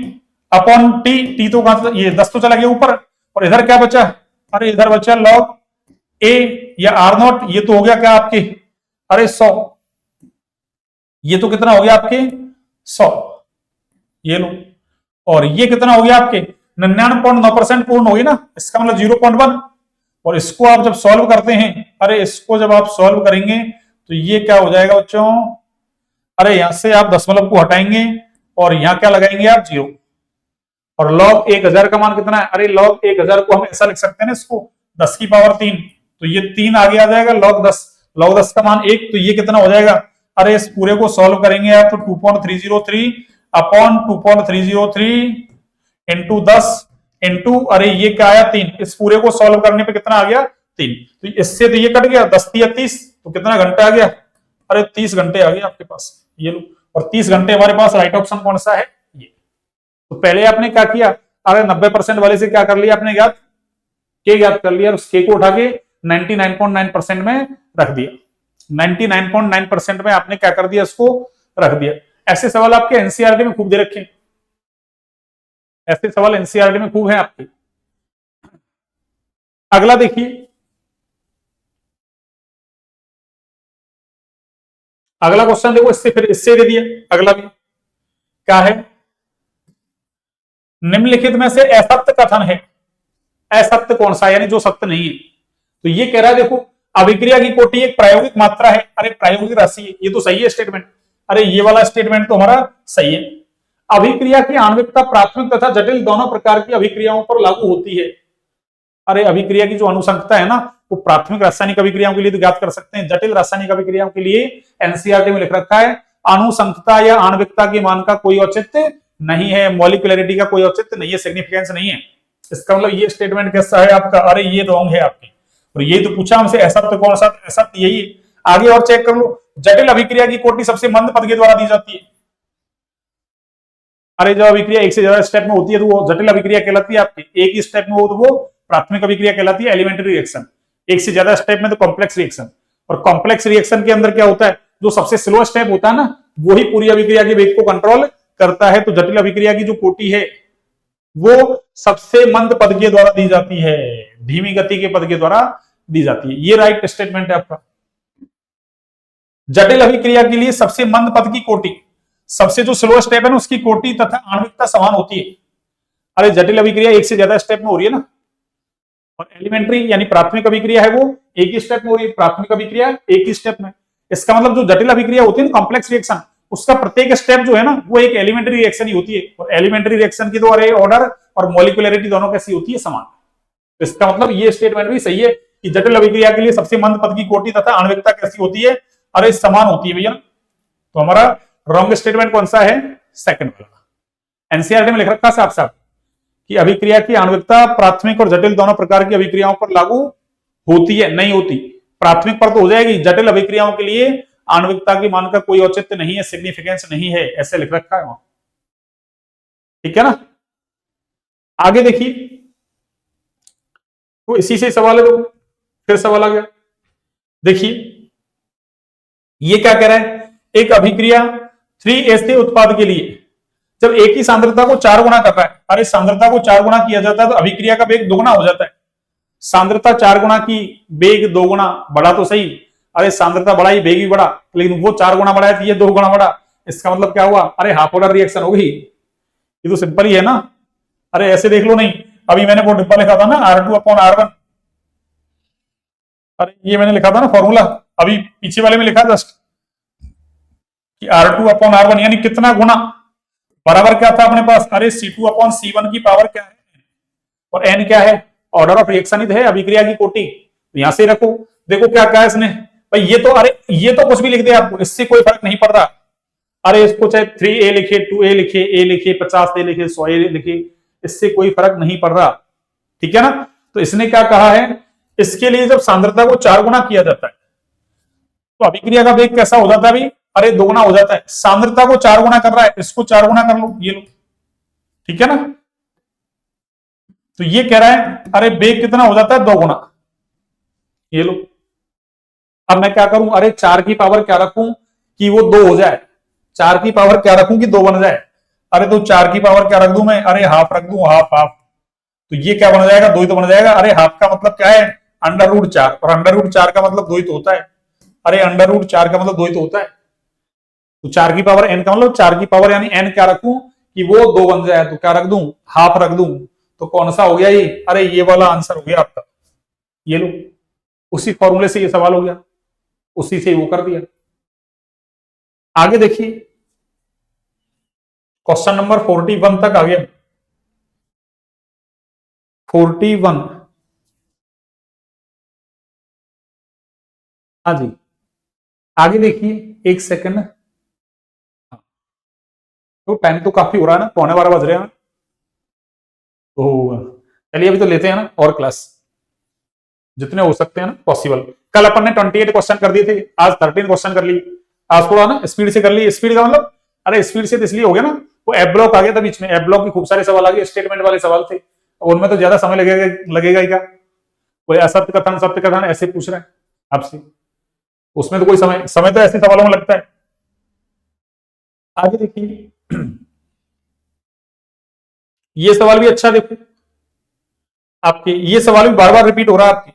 अपॉन टी तो ये 10 तो चला गया ऊपर, और इधर क्या बचा, अरे इधर बचा लॉग ए या आर नॉट, ये तो हो गया क्या आपके, अरे 100, ये तो कितना हो गया आपके 100, ये लो, और ये कितना हो गया आपके 99.9% पूर्ण हो गई ना, इसका मतलब 0.1, और इसको आप जब सॉल्व करते हैं, अरे इसको जब आप सॉल्व करेंगे तो ये क्या हो जाएगा बच्चों, अरे यहां से आप दशमलव को हटाएंगे और यहां क्या लगाएंगे आप 0, और log 1000 का मान कितना है, अरे log 1000 को हम ऐसा लिख सकते हैं ना इसको 10 की पावर 3, तो ये 3 आगे आ जाएगा, log 10 का मान 1, तो ये कितना हो जाएगा, अरे इस पूरे को सॉल्व करेंगे आप तो 2.303 अपॉन 2.303 इंटू 10 इंटू, अरे ये क्या आया 3, इस पूरे को सॉल्व करने पे कितना आ गया 3, तो इससे तो ये कट गया 10 या 30, तो कितना घंटा आ गया, अरे 30 घंटे आ गए आपके पास, ये लो, और 30 घंटे हमारे पास राइट ऑप्शन कौन सा है, ये। तो पहले आपने क्या किया, अरे 90% वाले से क्या कर लिया आपने ज्ञात, के ज्ञात कर लिया, उस के को उठा के 99.9% में रख दिया, 99.9% में आपने क्या कर दिया इसको रख दिया। ऐसे सवाल आपके एनसीईआरटी में खूब दे रखे हैं, ऐसे सवाल एनसीईआरटी में खूब है आपके। अगला देखिए, अगला क्वेश्चन देखो, इससे फिर इससे दे दिया। अगला भी क्या है, निम्नलिखित में से असत्य कथन है, असत्य कौन सा, यानी जो सत्य नहीं है। तो ये कह रहा है देखो, अभिक्रिया की कोटि एक प्रायोगिक मात्रा है। अरे प्रायोगिक राशि है, ये तो सही है स्टेटमेंट। अरे ये वाला स्टेटमेंट तो हमारा सही है। अभिक्रिया की आणविकता प्राथमिक तथा जटिल दोनों प्रकार की अभिक्रियाओं पर लागू होती है। अरे अभिक्रिया की जो अनुसंख्यता है ना, वो प्राथमिक रासायनिक अभिक्रियाओं के लिए तो ज्ञात कर सकते हैं, जटिल रासायनिक अभिक्रियाओं के लिए एनसीईआरटी में लिख रखा है अनुसंख्यता या आणविकता के मान का कोई औचित्य नहीं है, मॉलिक्यूलरिटी का कोई औचित्य नहीं है, सिग्निफिकेंस नहीं है। इसका मतलब ये स्टेटमेंट कैसा है आपका, अरे ये रॉन्ग है आपकी। और ये तो पूछा हमसे असत्य कौन सा, असत्य यही है। आगे और चेक कर लो, जटिल अभिक्रिया की कोटि सबसे मंद पद के द्वारा दी जाती है। अरे जब अभिक्रिया एक से ज्यादा स्टेप में होती है तो वो जटिल अभिक्रिया कहलाती है आपकी, एक ही स्टेप में हो तो वो प्राथमिक अभिक्रिया कहलाती है, एलिमेंट्री रिएक्शन। एक से ज्यादा स्टेप में तो कॉम्प्लेक्स रिएक्शन। और कॉम्प्लेक्स रिएक्शन के अंदर क्या होता है, जो सबसे स्लो स्टेप होता है ना, वही पूरी अभिक्रिया के वेग को कंट्रोल करता है। तो जटिल अभिक्रिया की जो कोटि है वो सबसे मंद पद के द्वारा दी जाती है, धीमी गति के पद के द्वारा दी जाती है। ये राइट स्टेटमेंट है आपका। जटिल अभिक्रिया के लिए सबसे मंद पद की कोटि, सबसे जो स्लो स्टेप है ना उसकी कोटि तथा आणविकता समान होती है। अरे जटिल अभिक्रिया एक से ज्यादा स्टेप में हो रही है ना, और एलिमेंट्री यानी प्राथमिक अभिक्रिया है वो एक ही स्टेप में हो रही है, प्राथमिक अभिक्रिया एक ही स्टेप में। इसका मतलब जो जटिल अभिक्रिया होती है ना, कॉम्प्लेक्स रिएक्शन, उसका प्रत्येक स्टेप जो है ना वो एक एलिमेंट्री रिएक्शन ही होती है। और एलिमेंट्री रिएक्शन की तो अरे ऑर्डर और मॉलिक्यूलरिटी दोनों कैसी होती है, समान। तो इसका मतलब ये स्टेटमेंट भी सही है कि जटिल अभिक्रिया के लिए सबसे मंद पद की कोटि तथा आणविकता कैसी होती है, अरे समान होती है भैया। तो हमारा रॉन्ग स्टेटमेंट कौन सा है, सेकंड वाला। एनसीईआरटी में लिख रखा है साफ साफ कि अभिक्रिया की आणविकता प्राथमिक और जटिल दोनों प्रकार की अभिक्रियाओं पर लागू होती है, नहीं होती। प्राथमिक पर तो हो जाएगी, जटिल अभिक्रियाओं के लिए आणविकता की मान का कोई औचित्य नहीं है, सिग्निफिकेंस नहीं है, ऐसे लिख रखा है वहां। ठीक है ना। आगे देखिए, तो इसी से सवाल है, तो फिर सवाल आ गया। देखिए ये क्या कह रहा है, एक अभिक्रिया 3 उत्पाद के लिए जब एक ही सांद्रता को 4 गुना कर रहा है, अरे सांद्रता को 4 गुना किया जाता है तो अभिक्रिया का वेग 2 गुना हो जाता है। सांद्रता 4 गुना की, वेग 2 गुना, बढ़ा तो सही। अरे सांद्रता बढ़ाई, वेग भी बढ़ा, लेकिन वो 4 गुना बढ़ा है तो ये 2 गुना बढ़ा। इसका मतलब क्या हुआ, अरे हाफ ऑर्डर रिएक्शन हो गई। ये तो सिंपल ही है ना। अरे ऐसे देख लो, नहीं अभी मैंने वो डिब्बा लिखा था ना R2/R1, अरे ये मैंने लिखा था ना फॉर्मूला, अभी पीछे वाले में लिखा जस्ट कि R2/R1 यानी कितना गुना, बराबर क्या था अपने पास, अरे C2/C1 की पावर क्या है, और n क्या है, ऑर्डर ऑफ रिएक्शन ही है, अभिक्रिया की कोटि। तो यहां से रखो, देखो क्या कहा है इसने भाई, ये तो अरे ये तो कुछ भी लिख दे आपको, इससे कोई फर्क नहीं पड़ रहा। अरे इसको चाहे 3a लिखे, 2a लिखे, a लिखे, 50a लिखे, 100a लिखे, इससे कोई फर्क नहीं पड़ रहा। ठीक है ना। तो इसने क्या कहा है, इसके लिए जब सांद्रता को 4 गुना किया जाता है तो अभिक्रिया का वेग कैसा हो जाता है भाई, अरे 2 गुना हो जाता है। सांद्रता को 4 गुना कर रहा है, इसको 4 गुना कर लो, ये लो। ठीक है ना। तो ये कह रहा है अरे वेग कितना हो जाता है, 2 गुना, ये लो। अब मैं क्या करूं, अरे 4 की पावर क्या रखूं कि वो 2 हो जाए, 4 की पावर क्या रखूं कि 2 बन जाए। अरे तो 4 की पावर क्या रख दूं मैं, अरे हाफ रख दूं, हाफ हाफ। तो ये क्या बन जाएगा, 2 ही तो बन जाएगा। अरे हाफ का मतलब क्या है, √4, और √4 का मतलब 2 ही तो होता है। अरे √4 का मतलब 2 ही तो होता है। तो 4 की पावर n का मतलब 4 की पावर यानी n क्या रखूं कि वो 2 बन जाए, तो क्या रख दूं, हाफ रख दूं। तो कौन सा हो गया ये, अरे ये वाला आंसर हो गया आपका, ये लो। उसी फॉर्मूले से ये सवाल हो गया, उसी से वो कर दिया। आगे देखिए, क्वेश्चन नंबर 41 तक आ गया। 41, हाँ जी। आगे देखिए, एक सेकंड, तो टाइम तो काफी हो रहा है ना, 11:15 बज रहे हैं। तो चलिए अभी तो लेते हैं ना और क्लास, जितने हो सकते हैं ना पॉसिबल। कल अपन ने 28 क्वेश्चन कर दिए थे, आज 13 क्वेश्चन कर लिए। आज थोड़ा ना स्पीड से कर लिए, स्पीड का मतलब अरे स्पीड से तो इसलिए हो गया ना, वो एफ ब्लॉक आ गया था बीच में, एफ ब्लॉक की खूब सारे सवाल आ गए, स्टेटमेंट वाले सवाल थे, उनमें तो ज्यादा समय लगेगा ही क्या। कोई असत्य कथन सत्य कथन ऐसे पूछ रहे हैं आपसे, उसमें तो कोई समय समय तो ऐसे सवालों में लगता है। आगे देखिए, ये सवाल भी अच्छा देखो आपके, ये सवाल भी बार बार रिपीट हो रहा है आपके।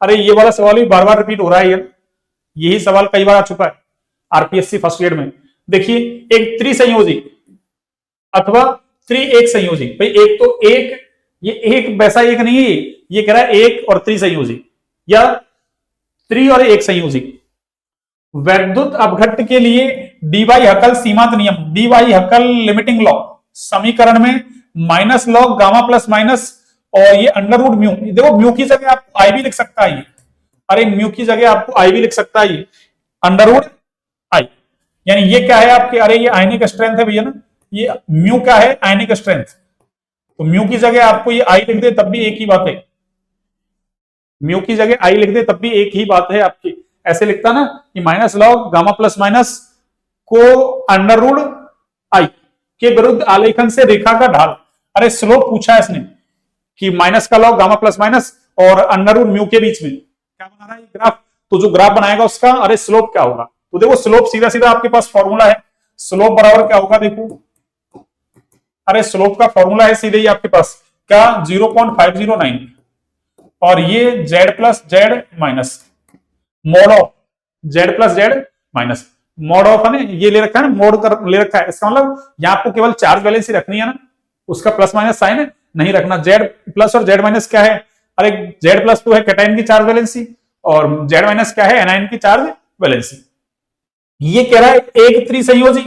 अरे ये वाला सवाल भी बार बार रिपीट हो रहा है, यही सवाल कई बार आ चुका है आरपीएससी फर्स्ट ग्रेड में। देखिए एक त्रिसंयोजी अथवा त्रि एक संयोजी, भाई एक तो एक, ये एक वैसा एक नहीं है, ये कह रहा है एक और त्रिसंयोजी या त्रि और एक संयोजी। वैद्युत अपघट्ट के लिए डीवाई हकल सीमांत नियम, डीवाई हकल लिमिटिंग लॉ समीकरण में minus log gamma plus minus और ये अंडर रूट म्यू, देखो म्यू की जगह आपको आई भी लिख सकता है ये, अरे म्यू की जगह आपको आई भी लिख सकता है ये अंडर रूट आई, यानी ये क्या है आपके, अरे ये आयनिक स्ट्रेंथ है भैया ना, ये म्यू क्या है आयनिक स्ट्रेंथ, तो म्यू की जगह आपको ये आई लिख दे तब भी एक ही बात है, म्यू की जगह आई लिख दे तब भी एक ही बात है आपकी। ऐसे लिखता ना कि minus log gamma plus minus को अंडर रूट आई के विरुद्ध आलेखन से रेखा का ढाल, अरे स्लोप पूछा है इसने कि माइनस का लॉग गामा प्लस माइनस और अंडर रूट म्यू के बीच में क्या बना रहा है ग्राफ, तो जो ग्राफ बनाएगा उसका अरे स्लोप क्या होगा, तो देखो स्लोप सीधा सीधा आपके पास फॉर्मूला है, स्लोप बराबर क्या होगा देखो, अरे स्लोप का फॉर्मूला है सीधे ही आपके पास क्या 0.509 और ये z plus Z minus mode of Z plus Z minus mode of है ना, ये ले रखा है ना, मोड कर ले रखा है, इसका मतलब यहाँ आपको केवल चार्ज बैलेंस ही रखनी है ना, उसका प्लस माइनस साइन है नहीं रखना, जेड प्लस और जेड माइनस क्या है, अरे जेड प्लस तो है कैटायन की चार्ज बैलेंसी और जेड माइनस क्या है एनायन की चार्ज बैलेंसी। ये कह रहा है एक त्रिसंयोजी,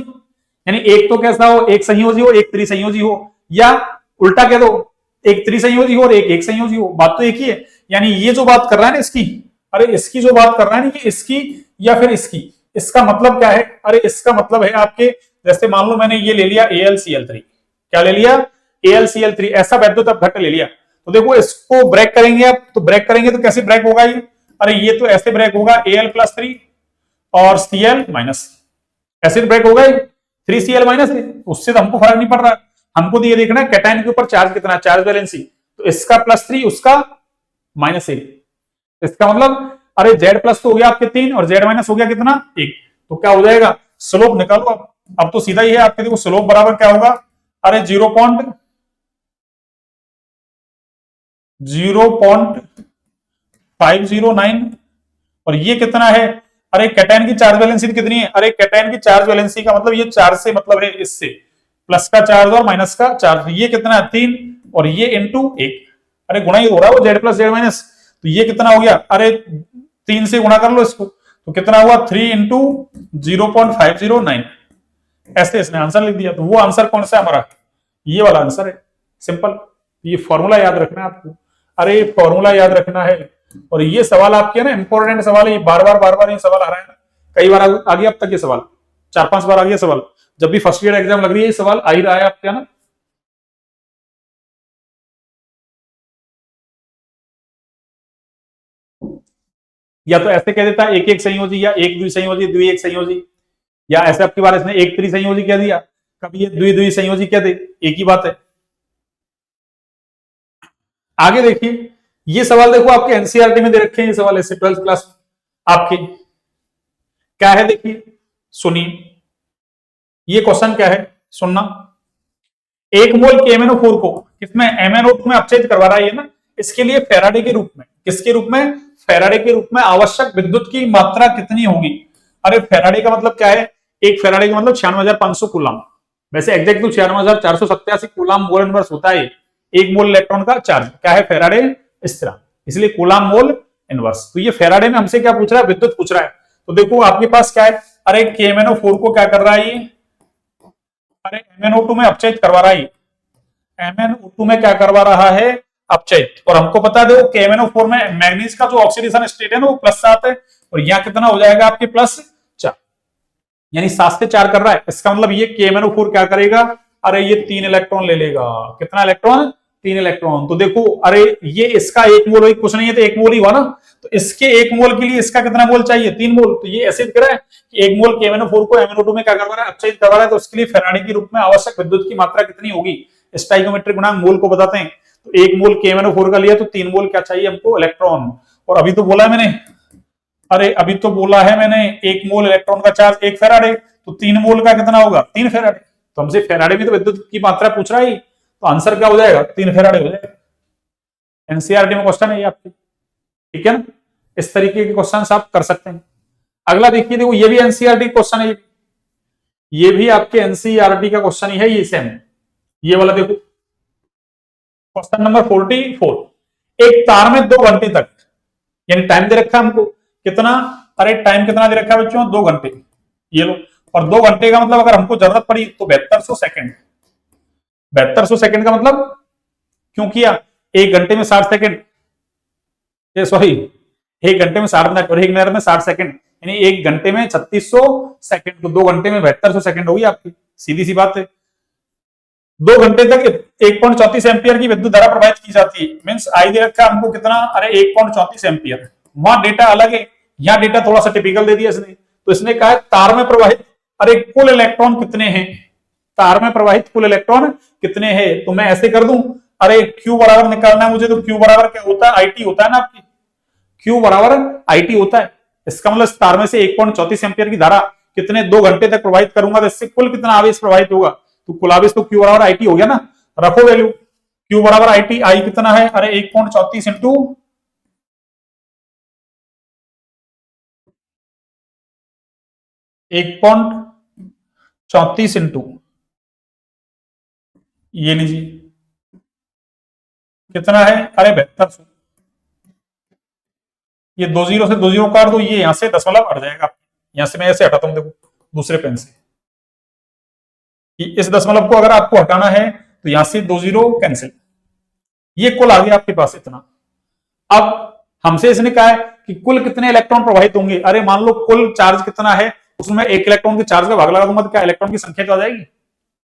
यानी एक तो कैसा हो, एक संयोजी हो एक त्रिसंयोजी हो, या उल्टा कह दो एक त्रिसंयोजी हो और एक संयोजी हो, बात तो एक ही है। यानी ये जो बात कर रहा है ना इसकी, अरे इसकी जो बात कर रहा है ना कि इसकी या फिर इसकी, इसका मतलब क्या है, अरे इसका मतलब है आपके जैसे मान लो मैंने ये ले लिया AlCl3, क्या ले लिया AlCl3, ऐसा वैद्युत अपघट्ट ले लिया, तो देखो इसको ब्रेक करेंगे आप, तो ब्रेक करेंगे तो कैसे ब्रेक होगा ये, अरे ये तो ऐसे ब्रेक होगा Al+3 और Cl माइनस, ऐसे ब्रेक होगा 3Cl माइनस, उससे तो हमको फर्क नहीं पड़ रहा, हमको तो ये देखना है कैटायन के ऊपर चार्ज कितना, चार्ज बैलेंसी, तो इसका +3 उसका -1, इसका मतलब अरे Z प्लस तो हो गया आपके 3 और Z माइनस हो गया कितना 1, तो क्या हो जाएगा स्लोप निकालो अब तो सीधा ही है आपके, देखो स्लोप बराबर क्या होगा, अरे 0.509 और ये कितना है, अरे कैटायन की चार्ज बैलेंसी कितनी है, अरे कैटायन की चार्ज बैलेंसी का मतलब ये चार्ज से मतलब है इससे प्लस का चार्ज और माइनस का चार्ज, ये कितना है 3 और ये इंटू 1, अरे गुणा ही हो रहा है वो Z प्लस जेड माइनस, तो ये कितना हो गया, अरे 3 से गुणा कर लो इसको तो कितना हुआ 3 इंटू 0.509, ऐसे इसने आंसर लिख दिया। तो वो आंसर कौन सा हमारा, ये वाला आंसर है सिंपल, ये फॉर्मूला याद रखना है आपको, अरे फॉर्मूला याद रखना है, और ये सवाल आपके ना इंपॉर्टेंट सवाल है, बार बार ये सवाल आ रहा है ना, कई बार आ गया अब तक ये सवाल 4-5 बार आ गया सवाल, जब भी फर्स्ट ईयर एग्जाम लग रही है ये सवाल आ ही रहा है आपके ना। या तो ऐसे कह देता है एक एक संयोजी या एक द्विसंयोजी द्वि एक संयोजी, या ऐसे आपकी बार इसने एक त्रिसंयोजी कह दिया, कभी ये द्वि संयोजी कह दे, एक ही बात है। आगे देखिए ये सवाल देखो आपके एनसीईआरटी में दे रखे हैं, ये सवाल ऐसे 12th क्लास आपके क्या है देखिए सुनिए, ये क्वेश्चन क्या है सुनना, एक मोल KMnO4 को किसमें MnO2 में अपचयित करवा रहा है ये ना, इसके लिए फैराडे के रूप में, किसके रूप में, फैराडे के रूप में आवश्यक विद्युत की मात्रा कितनी होगी, अरे फैराडे का मतलब क्या है, एक फैराडे का मतलब 96,500 कूलम, वैसे एग्जैक्ट तो 96,487 कूलम मोल इनवर्स होता है, एक मोल इलेक्ट्रॉन का चार्ज क्या है फैराडे स्थिरांक, इसलिए कूलम मोल इनवर्स। तो ये फैराडे में हमसे क्या पूछ रहा है, विद्युत पूछ रहा है, तो देखो आपके पास क्या है, अरे KMnO4 को क्या कर रहा है ये, अरे MnO2 में अपचयित करवा रहा है, MnO2 में क्या करवा रहा है अपचयित, और हमको बता दो KMnO4 में मैग्नीज का जो ऑक्सीडेशन स्टेट है ना वो +7 है, और यहाँ कितना हो जाएगा आपके +4, यानी 7 से 4 कर रहा है, इसका मतलब ये KMnO4 क्या करेगा, अरे ये 3 इलेक्ट्रॉन ले लेगा, कितना इलेक्ट्रॉन 3 इलेक्ट्रॉन, तो देखो अरे ये इसका 1 मोल कुछ नहीं है तो 1 मोल ही हुआ ना, तो इसके 1 मोल के लिए इसका कितना मोल चाहिए 3 मोल, तो ये ऐसे दिख रहा है कि 1 मोल KMnO4 को MnO2 में क्या करवा रहा है अपचयित करवा रहा है, तो उसके लिए फैराडे के रूप में आवश्यक विद्युत की मात्रा कितनी होगी, स्टोइकोमेट्रिक गुणांक मोल को बताते हैं, तो 1 मोल KMnO4 का लिया तो 3 मोल क्या चाहिए हमको इलेक्ट्रॉन, और अभी तो बोला है मैंने, अरे अभी तो बोला है मैंने 1 मोल इलेक्ट्रॉन का चार्ज 1 फैराडे, तो 3 मोल का कितना होगा 3 फैराडे, तो हमसे फैराडे में तो विद्युत की मात्रा पूछ रहा है, तो आंसर क्या हो जाएगा, 3 फैराडे हो जाएगा। एनसीईआरटी में क्वेश्चन है ये आपके, ठीक है ना। इस तरीके के क्वेश्चन आप कर सकते हैं। अगला देखिए, देखो ये भी एनसीईआरटी क्वेश्चन है, ये भी आपके एनसीईआरटी का क्वेश्चन ही है, ये सेम ये वाला देखो क्वेश्चन नंबर 44। एक तार में 2 घंटे तक, यानी टाइम दे रखा है हमको कितना, अरे टाइम कितना दे रखा है बच्चों, 2 घंटे, ये लो। और 2 घंटे का मतलब अगर हमको जरूरत पड़ी तो 7200 सेकंड। 7200 सेकंड का मतलब क्यों किया, 1 घंटे में 60 सेकंड, सॉरी 1 घंटे में 60 मिनट और 1 मिनट में 60 सेकंड, यानी 1 घंटे में 3600 सेकंड, तो 2 घंटे में 7200 सेकंड होगी आपकी, सीधी सी बात है। 2 घंटे तक 1.34 एम्पियर की विद्युत धारा प्रवाहित की जाती है, मींस आई दे रखा हमको कितना, अरे 1.34 एम्पियर। वहां डेटा अलग है, यहाँ डेटा थोड़ा सा टिपिकल दे दिया इसने, तो इसने कहा तार में प्रवाहित अरे कुल इलेक्ट्रॉन कितने हैं, तार में प्रवाहित कुल इलेक्ट्रॉन कितने हैं। तो मैं ऐसे कर दूं, अरे Q बराबर निकालना है मुझे, तो Q बराबर क्या होता है, आईटी होता है ना आपकी, Q बराबर आईटी होता है। इसका मतलब तार में से 1.34 एम्पियर की धारा कितने 2 घंटे तक प्रवाहित करूंगा, तो इससे कुल कितना आवेश प्रवाहित होगा, तो कुल आवेश तो Q बराबर आईटी हो गया ना। रखो वैल्यू, Q बराबर आईटी, आई कितना है, अरे 1.34 इंटू 1.34 इंटू ये लीजिए कितना है, अरे 7200। ये 2 जीरो से 2 जीरो काट दो, ये यहां से दशमलव हट जाएगा, यहां से मैं ऐसे हटाता हूं देखो दूसरे पेन से, इस दशमलव को अगर आपको हटाना है तो यहां से 2 जीरो कैंसिल, ये कुल आ गया आपके पास इतना। अब हमसे इसने कहा है कि कुल कितने इलेक्ट्रॉन प्रवाहित होंगे, अरे मान लो कुल चार्ज कितना है, उसमें 1 इलेक्ट्रॉन के चार्ज का भाग लगा दूंगा तो क्या इलेक्ट्रॉन की संख्या क्या आ जाएगी।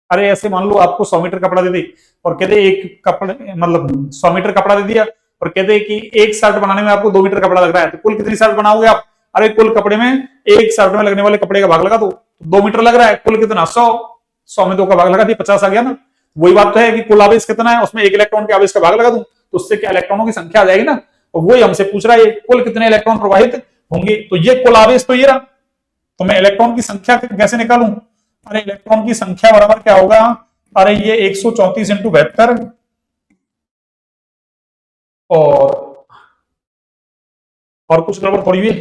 अरे ऐसे मान लो आपको 100 मीटर कपड़ा दे दे और कहते एक कपड़े मतलब 100 मीटर कपड़ा दे दिया और कहते कि एक शर्ट बनाने में आपको 2 मीटर कपड़ा लग रहा है, तो कुल कितनी शर्ट बनाओगे आप, अरे कुल कपड़े में एक शर्ट में लगने वाले कपड़े का भाग लगा दो, 2 मीटर लग रहा है, कुल कितना 100 में 2 का भाग लगा दिया 50 आ गया ना। वही बात तो है कि कुल आवेश कितना है, उसमें 1 इलेक्ट्रॉन के आवेश का भाग लगा दूं तो उससे क्या इलेक्ट्रॉनों की संख्या आ जाएगी ना। और वही हमसे पूछ रहा है कुल कितने इलेक्ट्रॉन प्रवाहित होंगे, तो ये कुल आवेश तो ये रहा, तो मैं इलेक्ट्रॉन की संख्या कैसे निकालूं, अरे इलेक्ट्रॉन की संख्या बराबर क्या होगा, अरे ये 134 इंटू 72 और कुछ गड़बड़ थोड़ी हुई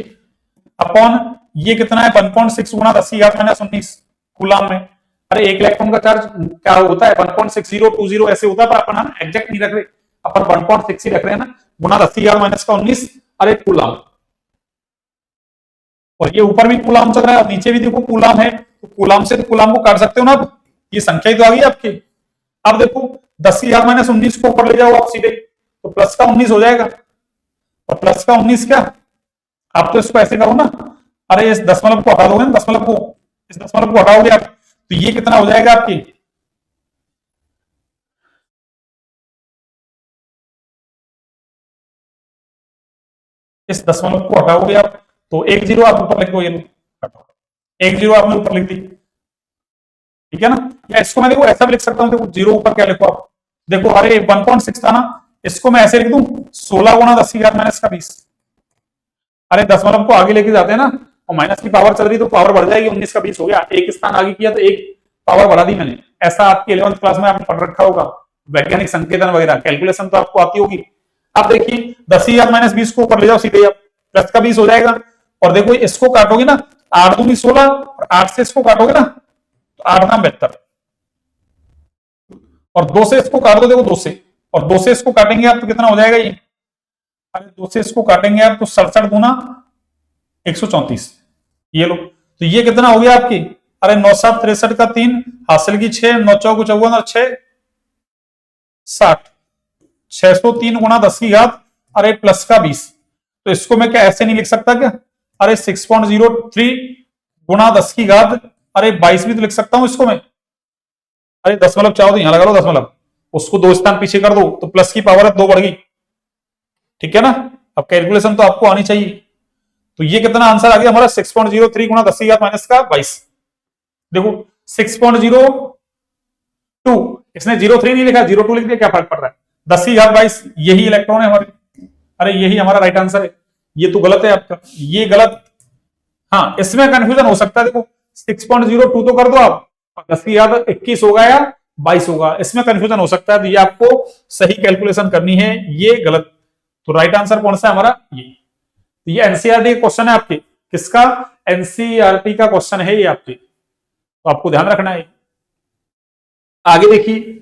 अपॉन ये कितना है 1.6 गुणा 10⁻⁻19 कूलम में। अरे 1 इलेक्ट्रॉन का चार्ज क्या होता है 1.6020 ऐसे होता है, पर अपन ना एग्जैक्ट नहीं रख रहे, अपन 1.6 ही रख रहे हैं ना, गुणा 10⁻⁻19 अरे कूलम। और ये ऊपर भी कूलम चल रहा है, नीचे भी देखो कूलम है, तो कूलम से तो कूलम को काट सकते हो ना, अब ये संख्या ही तो आ गई आपकी। अब देखो 10⁻⁻19 को ऊपर ले जाओ आप सीधे, तो प्लस का 19 हो जाएगा, और प्लस का 19 क्या, आप तो इसको ऐसे करो ना, अरे इस दशमलव को हटा दोगे ना, दशमलव को इस दशमलव को हटाओगे आप, तो ये कितना हो जाएगा आपकी, इस दशमलव को हटाओगे आप तो 1 जीरो आप ऊपर लिख दो, ये लो 1 जीरो आपने ऊपर लिख दी, ठीक है ना। या इसको मैं देखो ऐसा भी लिख सकता हूं, देखो जीरो ऊपर क्या लिखो आप, देखो अरे 1.6 था ना, इसको मैं ऐसे लिख दूं 16 गुणा 10⁻⁻20। अरे दशमलव को आगे लेके जाते हैं ना, और माइनस की पावर चल रही तो पावर बढ़ जाएगी, 19 का 20 हो गया, एक स्थान आगे किया तो एक पावर बढ़ा दी मैंने। ऐसा आपकी 11th क्लास में आपने पढ़ रखा होगा, वैज्ञानिक संकेतन वगैरह कैलकुलेशन तो आपको आती होगी। अब देखिए 10⁻⁻20 को ऊपर ले जाओ सीधे, आप प्लस का 20 हो जाएगा, और देखो इसको काटोगे ना 8 दूनी 16 और 8 से इसको काटोगे ना तो 8 नाम 72, और 2 से इसको काट दो, देखो 2 से, और 2 से इसको काटेंगे आप तो कितना हो जाएगा ये, अरे 2 से इसको काटेंगे आप तो 67 गुना 134, ये लो, तो ये कितना हो गया आपकी, अरे 9 7 63 का 3 हासिल की 6 9 चौक 54 और 6 60 603 गुणा 10 की घात अरे प्लस का 20। तो इसको मैं क्या ऐसे नहीं लिख सकता क्या, अरे 6.03 गुणा 10 की घात अरे 22 भी तो लिख सकता हूं इसको मैं, अरे दशमलव चाहो तो यहां लगा लो दशमलव, उसको 2 स्थान पीछे कर दो तो प्लस की पावर 2 बढ़ गई, ठीक है ना। अब कैलकुलेशन तो आपको आनी चाहिए, तो ये कितना आंसर आ गया हमारा 6.03 गुणा 10 की घात माइनस का 22। देखो 6.02, इसने 03 नहीं लिखा 02 लिख दिया, क्या फर्क पड़ रहा है, 10 की घात 22 यही इलेक्ट्रॉन है हमारे, अरे यही हमारा राइट आंसर है, ये तो गलत है आपका, ये गलत, हाँ इसमें कंफ्यूजन हो सकता है, देखो 6.02 तो कर दो आप, 10 की घात 21 होगा या 22 होगा। इसमें कंफ्यूजन हो सकता है, तो ये आपको सही कैलकुलेशन करनी है, ये गलत। तो राइट आंसर कौन सा है हमारा, ये एनसीईआरटी का क्वेश्चन है आपके, किसका, एनसीईआरटी का क्वेश्चन है ये आपके, तो आपको ध्यान रखना है। आगे देखिए,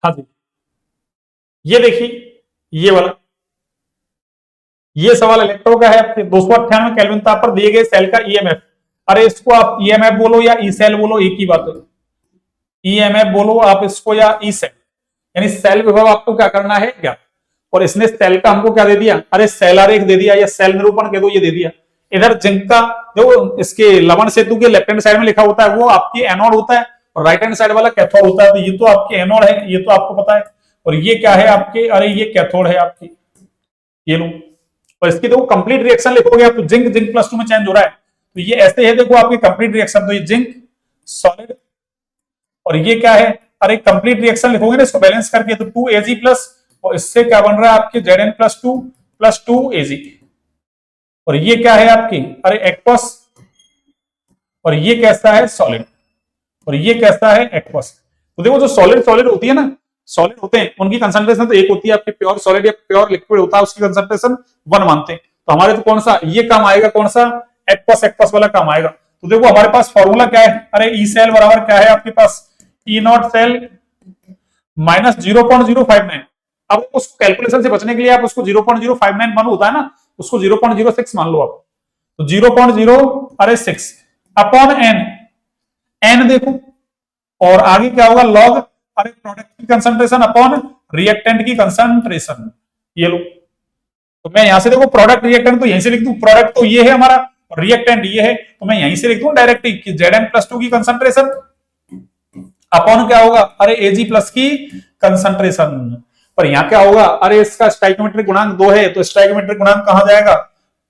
हाँ जी, ये देखिए, ये वाला, ये सवाल इलेक्ट्रो का है आपके। 298 केल्विन ताप पर दिए गए सेल का ईएमएफ, अरे इसको आप ईएमएफ बोलो या ई सेल बोलो, एक ही बात है। ईएमएफ बोलो आप इसको या ई सेल, यानी सेल विभव आपको क्या करना है क्या। और इसने सेल का हमको क्या दे दिया, अरे सेल आरेख दे दिया, या सेल निरूपण कह दो, ये दे दिया। इधर जिंक का जो इसके लवण सेतु के लेफ्ट हैंड साइड में लिखा होता है वो आपकी एनोड होता है, और राइट हैंड साइड वाला कैथोड होता है। तो ये तो आपकी एनोड है, ये तो आपको पता है। और ये क्या है आपके, अरे ये कैथोड है आपकी, ये लो। और इसकी देखो कंप्लीट रिएक्शन लिखोगे आप, तो जिंक जिंक प्लस 2 में चेंज हो रहा है, तो ये ऐसे है देखो आपकी कंप्लीट रिएक्शन। तो ये जिंक सॉलिड, और ये क्या है, अरे कंप्लीट रिएक्शन लिखोगे ना इसको बैलेंस करके, तो 2Ag प्लस, और इससे क्या बन रहा है आपके Zn प्लस 2 Ag। और ये क्या है आपकी, अरे एक्वस, और ये कैसा है सॉलिड, और ये कैसा है एक्वस। तो देखो जो सॉलिड सॉलिड होती है ना, सॉलिड होते हैं उनकी कंसंट्रेशन तो एक होती है आपकी, प्योर सॉलिड या प्योर लिक्विड होता है उसकी कंसंट्रेशन 1 मानते हैं। तो हमारे तो कौन सा ये काम आएगा, कौन सा एक्वस, एक्वस वाला काम आएगा। तो देखो हमारे पास फॉर्मूला क्या है, अरे ई सेल बराबर क्या है आपके पास, ई नॉट सेल माइनस 0.059। अब उसको कैलकुलेशन से बचने के लिए आप उसको 0.059 मान होता है ना, उसको 0.06 मान लो आप। तो 0.0 अरे 6 अपॉन एन, एन देखो, और आगे क्या होगा लॉग, अरे प्रोडक्ट की कंसंट्रेशन अपॉन रिएक्टेंट की कंसंट्रेशन, ये लो। तो मैं यहां से देखो प्रोडक्ट रिएक्टेंट तो यहीं से लिख दूं, प्रोडक्ट तो ये है हमारा, रिएक्टेंट ये है, तो मैं यहीं से लिख दूं डायरेक्ट कि Zn प्लस 2 की कंसंट्रेशन अपॉन क्या होगा, अरे Ag प्लस की कंसंट्रेशन। पर यहां क्या होगा, अरे इसका स्टाइकोमेट्रिक गुणांक 2 है, तो स्टाइकोमेट्रिक गुणांक कहां जाएगा,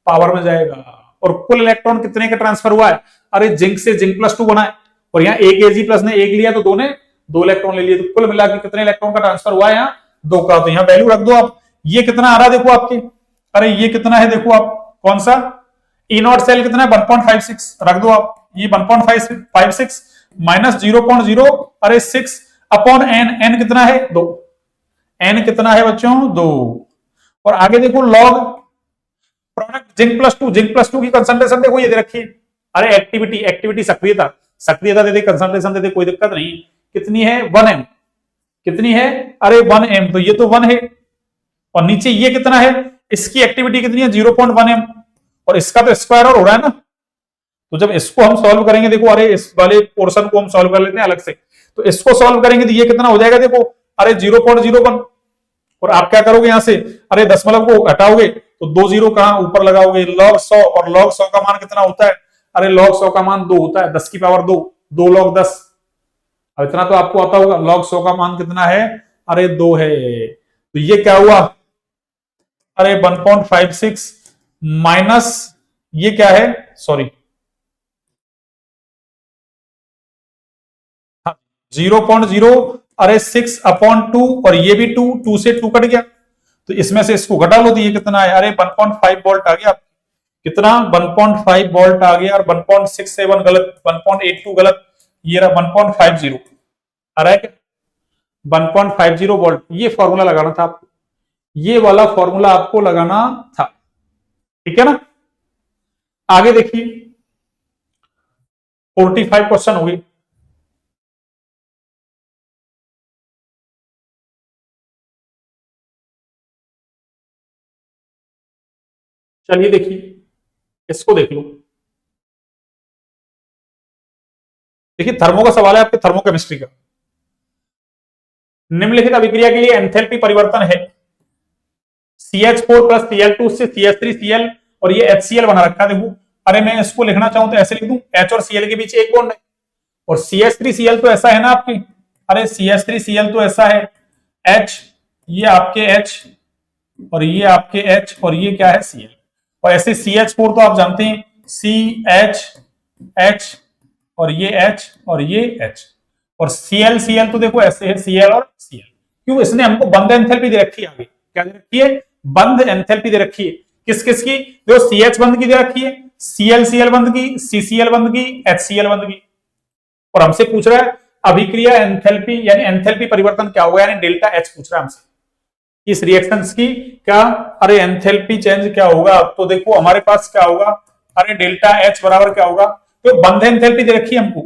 पावर में जाएगा। और कुल इलेक्ट्रॉन कितने का ट्रांसफर हुआ है, अरे जिंक से जिंक प्लस 2 बना है, और यहाँ एक Ag प्लस ने एक लिया तो 2 ने 2 इलेक्ट्रॉन ले लिए, तो कुल मिला के कितने इलेक्ट्रॉन का ट्रांसफर हुआ है, यहाँ 2 का। तो यहाँ वैल्यू रख दो आप, ये कितना आ रहा है देखो आपके, अरे ये कितना है देखो आप, कौन सा ई नॉट सेल कितना है 1.56 रख दो आप, ये 1.56 माइनस 0.0 अरे 6 अपॉन एन, एन कितना है 2, एन कितना है बच्चों 2। और आगे देखो log product zinc plus two की कंसंट्रेशन देखो ये दे रखी है, अरे एक्टिविटी एक्टिविटी सक्रियता, सक्रियता दे दे, कंसंट्रेशन दे दे, कोई दिक्कत नहीं, कितनी है 1m, कितनी है अरे 1m, तो ये तो 1 है। और नीचे ये कितना है, इसकी एक्टिविटी कितनी है 0.1m, और इसका तो स्क्वायर और हो रहा है ना। तो जब इसको हम सॉल्व करेंगे देखो, अरे इस वाले पोर्शन को हम सॉल्व कर लेते हैं अलग से, तो इसको सॉल्व करेंगे तो ये कितना हो जाएगा देखो, अरे 0.01। और आप क्या करोगे यहां से, अरे दशमलव को हटाओगे तो 2 जीरो कहां ऊपर लगाओगे, log 100, और log 100 का मान कितना होता है, अरे log 100 का मान 2 होता है, 10 की पावर 2, 2 log 10। अब इतना तो आपको आता होगा, log 100 का मान कितना है, अरे 2 है। तो ये क्या हुआ, अरे 1.56 माइनस ये क्या है, सॉरी 0.0 अरे 6 अपॉन 2, और ये भी 2, 2 से 2 कट गया, तो इसमें से इसको घटा लो तो ये कितना है, अरे 1.5 वोल्ट आ गया, कितना 1.5 वोल्ट आ गया, और 1.67 गलत, 1.82 गलत, ये रहा 1.50 आ रहा है क्या, 1.50 वोल्ट। ये फॉर्मूला लगाना था आपको, ये वाला फॉर्मूला आपको लगाना था, ठीक है ना। आगे देखिए 45 क्वेश्चन हो गए। चलिए देखिए, इसको देख लो, देखिए थर्मो का सवाल है आपके, थर्मोकेमिस्ट्री का। निम्नलिखित अभिक्रिया के लिए एंथैल्पी परिवर्तन है, CH4 प्लस Cl2 से CH3Cl, और ये HCl बना रखा है देखो। अरे मैं इसको लिखना चाहूं तो ऐसे लिख दूं, H और Cl के बीच एक बॉन्ड है, और CH3Cl तो ऐसा है ना आपकी, अरे CH3Cl तो ऐसा है H, ये आपके H, और ये आपके H, और ये क्या है Cl। और ऐसे CH4 तो आप जानते हैं CH, और ये H, और ये H, और Cl तो देखो ऐसे है Cl और Cl। क्यों, इसने हमको बंद एंथैल्पी दे रखी है, आगे क्या दे रखी है, बंद एंथैल्पी दे रखी है, किस किस की, देखो CH बंद की दे रखी है, ClCl बंद की, CCl बंद की, HCl बंद की, और हमसे पूछ रहा है अभिक्रिया एंथैल्पी यानी एंथैल्पी परिवर्तन क्या होगा, यानी डेल्टा H पूछ रहा है हमसे इस रिएक्शंस की क्या, अरे एंथैल्पी चेंज क्या होगा। तो देखो हमारे पास क्या होगा, अरे डेल्टा H बराबर क्या होगा, तो बंध एंथैल्पी दे रखी है हमको,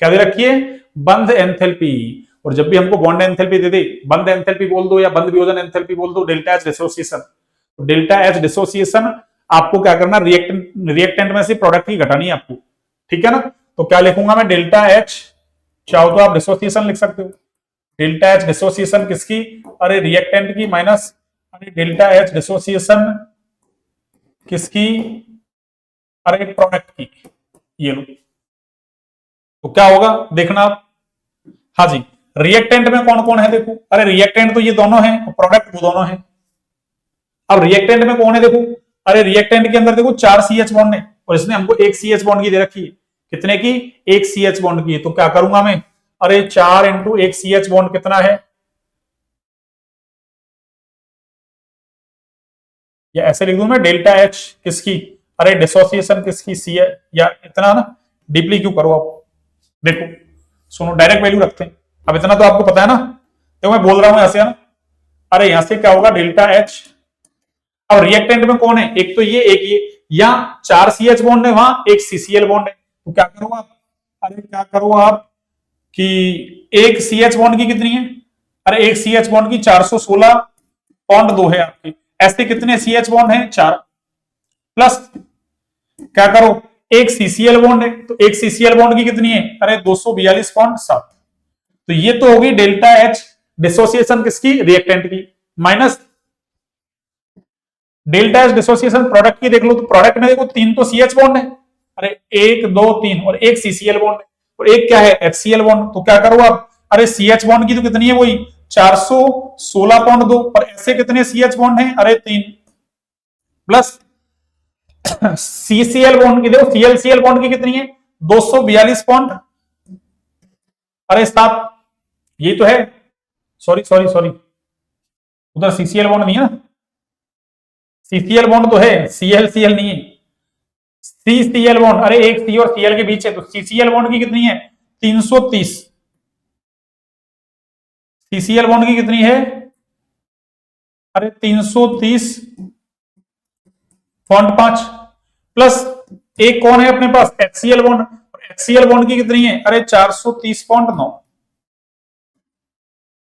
क्या दे रखी है, बंध एंथैल्पी। और जब भी हमको बॉन्ड एंथैल्पी दे दे, बंध एंथैल्पी बोल दो या बंध वियोजन एंथैल्पी बोल दो, delta H dissociation, delta H dissociation आपको क्या करना, रिएक्टेंट में से प्रोडक्ट की घटानी है आपको, ठीक है ना। तो क्या लिखूंगा मैं, डेल्टा H, चाहो तो आप डिसोसिएशन लिख सकते हो, डेल्टा H डिसोसिएशन किसकी, अरे रिएक्टेंट की, माइनस अरे डेल्टा H डिसोसिएशन किसकी, अरे प्रोडक्ट की, ये लो। तो क्या होगा देखना आप, हाँ जी, रिएक्टेंट में कौन कौन है देखो, अरे रिएक्टेंट तो ये दोनों हैं और प्रोडक्ट वो दोनों हैं। अब रिएक्टेंट में कौन है देखो, अरे रिएक्टेंट के अंदर देखो 4 CH बॉन्ड है और इसने हमको एक CH बॉन्ड की दे रखी है, कितने की, एक CH बॉन्ड की। तो क्या करूंगा मैं, अरे 4 इंटू एक CH बॉन्ड कितना है, या ऐसे लिख दूं मैं, डेल्टा H किसकी, अरे डिसोसिएशन किसकी, सी है, या इतना ना डीपली क्यों करो आप, देखो सुनो डायरेक्ट वैल्यू रखते हैं, अब इतना तो आपको पता है ना, तो मैं बोल रहा हूं ऐसे है ना, अरे यहां से क्या होगा, डेल्टा H, अब रिएक्टेंट में कौन है, एक तो ये एक ये, या 4 CH बॉन्ड है, वहां एक CCl बॉन्ड है। तो क्या करो आप, अरे क्या करो आप कि एक CH बॉन्ड की कितनी है, अरे एक CH बॉन्ड की 416.2 है आपकी, ऐसे कितने CH बॉन्ड है, 4, प्लस क्या करो, एक CCl बॉन्ड है, तो एक CCl बॉन्ड की कितनी है, अरे 242.7। तो ये तो होगी डेल्टा H डिसोसिएशन किसकी, रिएक्टेंट की, minus delta H dissociation product की, देख लो तो प्रोडक्ट में देखो 3 तो CH बॉन्ड है, अरे 1 2 3, और एक CCl बॉन्ड है, और एक क्या है, HCl बॉन्ड। तो क्या करो आप, अरे CH बॉन्ड की तो कितनी है, वही 416.2, और ऐसे कितने CH बॉन्ड है, अरे 3, प्लस CCl बॉन्ड की देखो, ClCl बॉन्ड की कितनी है, 242 पॉइंट, अरे 7, ये तो है, सॉरी सॉरी सॉरी, उधर CCl बॉन्ड नहीं है ना, CCl बॉन्ड तो है, ClCl नहीं है, CCl बॉन्ड, अरे एक C और Cl के बीच है, तो CCl बॉन्ड की कितनी है, 330, CCl बॉन्ड की कितनी है, अरे 330.5, प्लस एक कौन है अपने पास, HCl बॉन्ड, HCl बॉन्ड की कितनी है, अरे 430.9,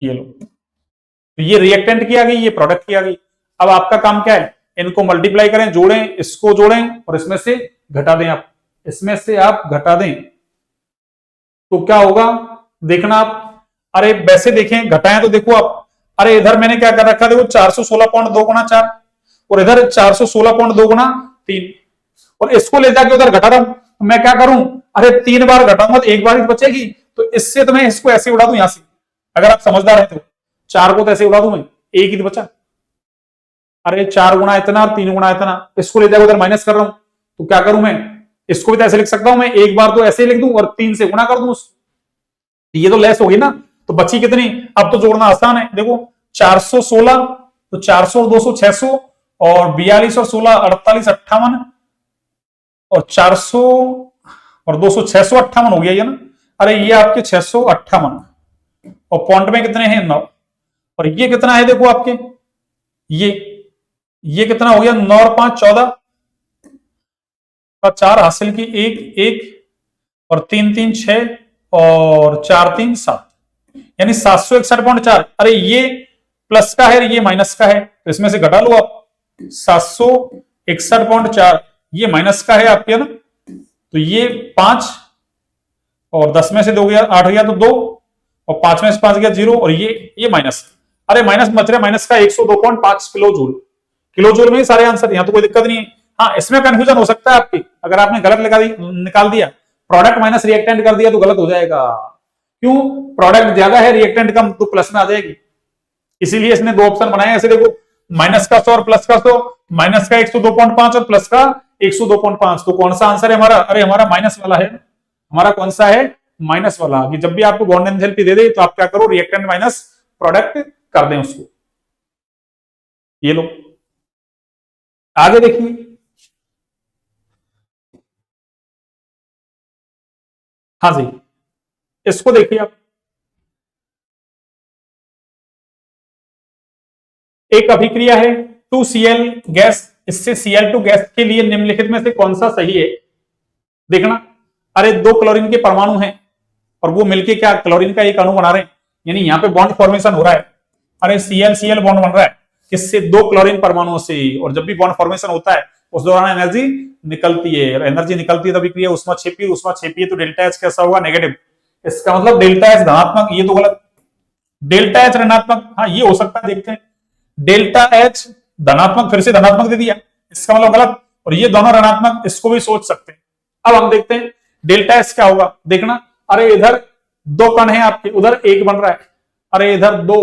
ये लो। तो ये रिएक्टेंट की आ गई, ये प्रोडक्ट की आ गई। अब आपका काम क्या है, इनको मल्टीप्लाई करें, जोड़ें, इसको जोड़ें और इसमें से घटा दें, आप इसमें से आप घटा दें, तो क्या होगा देखना आप, अरे वैसे देखें घटाएं तो देखो आप, अरे इधर मैंने क्या कर रखा, देखो 416.2 गुना 4, और इधर 416.2 गुना 3, और इसको ले जाके उधर घटा रहा हूं, तो मैं क्या करूं, अरे 3 बार घटाऊंगा तो एक बार ही बचेगी, तो इससे तो मैं इसको ऐसे उड़ा दूं यहां से, अगर आप समझदार है तो 4 को तो ऐसे उड़ा दूं मैं, एक ही तो बचा, अरे 4 गुना इतना और 3 गुना इतना, इसको ले जाकर उधर माइनस कर रहा हूं, तो क्या करूं मैं, इसको भी तो ऐसे लिख सकता हूं मैं, एक बार तो ऐसे लिख दूं और 3 से गुना कर दूं उसको, ये तो लेस होगी ना, तो बची कितनी, अब तो जोड़ना आसान है, देखो 416, तो 400 और 200 600, और 42 और 16 48 58, और 400 और 200 658 हो गया ये ना, अरे ये आपके 658, और पॉइंट में कितने हैं 9, और ये कितना है देखो आपके, ये कितना हो गया, 9 और 5 14, और 4 हासिल की, एक एक, और 3 3 6, और 4 3 7, यानी 761.4, अरे ये प्लस का है, ये माइनस का है, तो इसमें से घटा लो आप, 761.4 ये माइनस का है आपके ना, तो ये 5, और 10 में से 2 गया 8 गया तो 2, और 5 में से 5 गया 0, और ये माइनस, अरे माइनस बच रहा है, माइनस का 102.5 किलो जूल, किलो जूल में सारे आंसर, यहां तो कोई दिक्कत नहीं है। हाँ इसमें कंफ्यूजन हो सकता है आपकी, अगर आपने गलत निकाल दिया, प्रोडक्ट माइनस रिएक्टेंट कर दिया तो गलत हो जाएगा, क्यों, प्रोडक्ट ज्यादा है रिएक्टेंट कम, तो प्लस में आ जाएगी, इसीलिए इसने 2 ऑप्शन बनाए ऐसे, देखो माइनस का 100 और प्लस का 100, माइनस का 102.5 और प्लस का 102.5, तो कौन सा आंसर है हमारा, अरे हमारा माइनस वाला है, हमारा कौन सा है, माइनस वाला, कि जब भी आपको बॉन्ड एंथैल्पी दे दे तो आप क्या करो, रिएक्टेंट माइनस प्रोडक्ट कर दें उसको, ये लो। आगे देखिए, हाँ जी, इसको देखिए आप, एक अभिक्रिया है 2Cl गैस, इससे Cl2 गैस के लिए निम्नलिखित में से कौन सा सही है? देखना, अरे दो क्लोरीन के परमाणु हैं और वो मिलके क्या क्लोरीन का एक अणु बना रहे हैं, यानी यहाँ पे बॉन्ड फॉर्मेशन हो रहा है। अरे Cl बॉन्ड बन रहा है किससे? दो क्लोरीन परमाणुओं से। और जब भी बॉन्ड फॉर्मेशन होता है उस दौरान एनर्जी निकलती है, और एनर्जी निकलती है तभी क्रिया उष्मा छेपी, तो डेल्टा एच कैसा होगा? नेगेटिव। इसका मतलब डेल्टा एच धनात्मक, ये तो गलत। डेल्टा एच ऋणात्मक, हाँ ये हो सकता है, देखते हैं। डेल्टा एच धनात्मक, फिर से धनात्मक दे दिया, इसका मतलब गलत। और ये दोनों ऋणात्मक, इसको भी सोच सकते हैं। अब हम देखते हैं डेल्टा एच क्या होगा, देखना। अरे इधर दो कण है आपके, उधर एक बन रहा है। अरे इधर दो,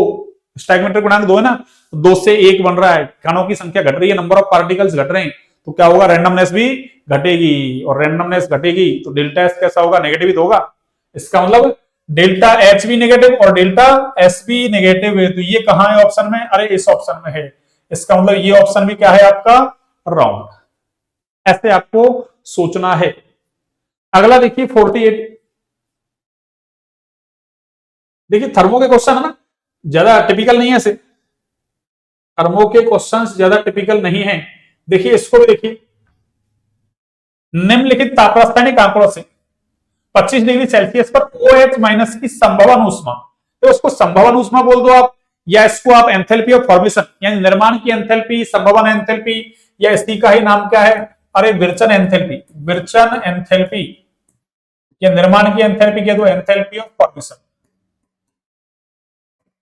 स्टैग्मेंट्रिक गुणांक दो है ना, दो से एक बन रहा है, कणों की संख्या घट रही है, नंबर ऑफ पार्टिकल्स घट रहे हैं, तो क्या होगा? रैंडमनेस भी घटेगी, और रैंडमनेस घटेगी तो डेल्टा एच कैसा होगा? नेगेटिव ही तो होगा। इसका मतलब डेल्टा एच भी नेगेटिव और डेल्टा एस भी नेगेटिव है, तो ये कहां है ऑप्शन में? अरे इस ऑप्शन में है। इसका मतलब ये ऑप्शन भी क्या है आपका? रॉन्ग। ऐसे आपको सोचना है। अगला देखिए 48, देखिए थर्मो के क्वेश्चन है ना, ज्यादा टिपिकल नहीं है ऐसे, थर्मो के क्वेश्चंस ज्यादा टिपिकल नहीं है। देखिए इसको भी देखिए, निम्नलिखित ताप रासायनिक आंकड़ों से 25 डिग्री सेल्सियस पर OH माइनस की संभवन ऊष्मा, तो उसको संभवन ऊष्मा बोल दो आप, या इसको आप एंथैल्पी ऑफ फॉर्मेशन यानी निर्माण की एंथैल्पी, संभवन एंथैल्पी, या इसी का ही नाम क्या है? अरे विरचन एंथैल्पी, विरचन एंथैल्पी, या निर्माण की एंथैल्पी कह दो, एंथैल्पी ऑफ फॉर्मेशन।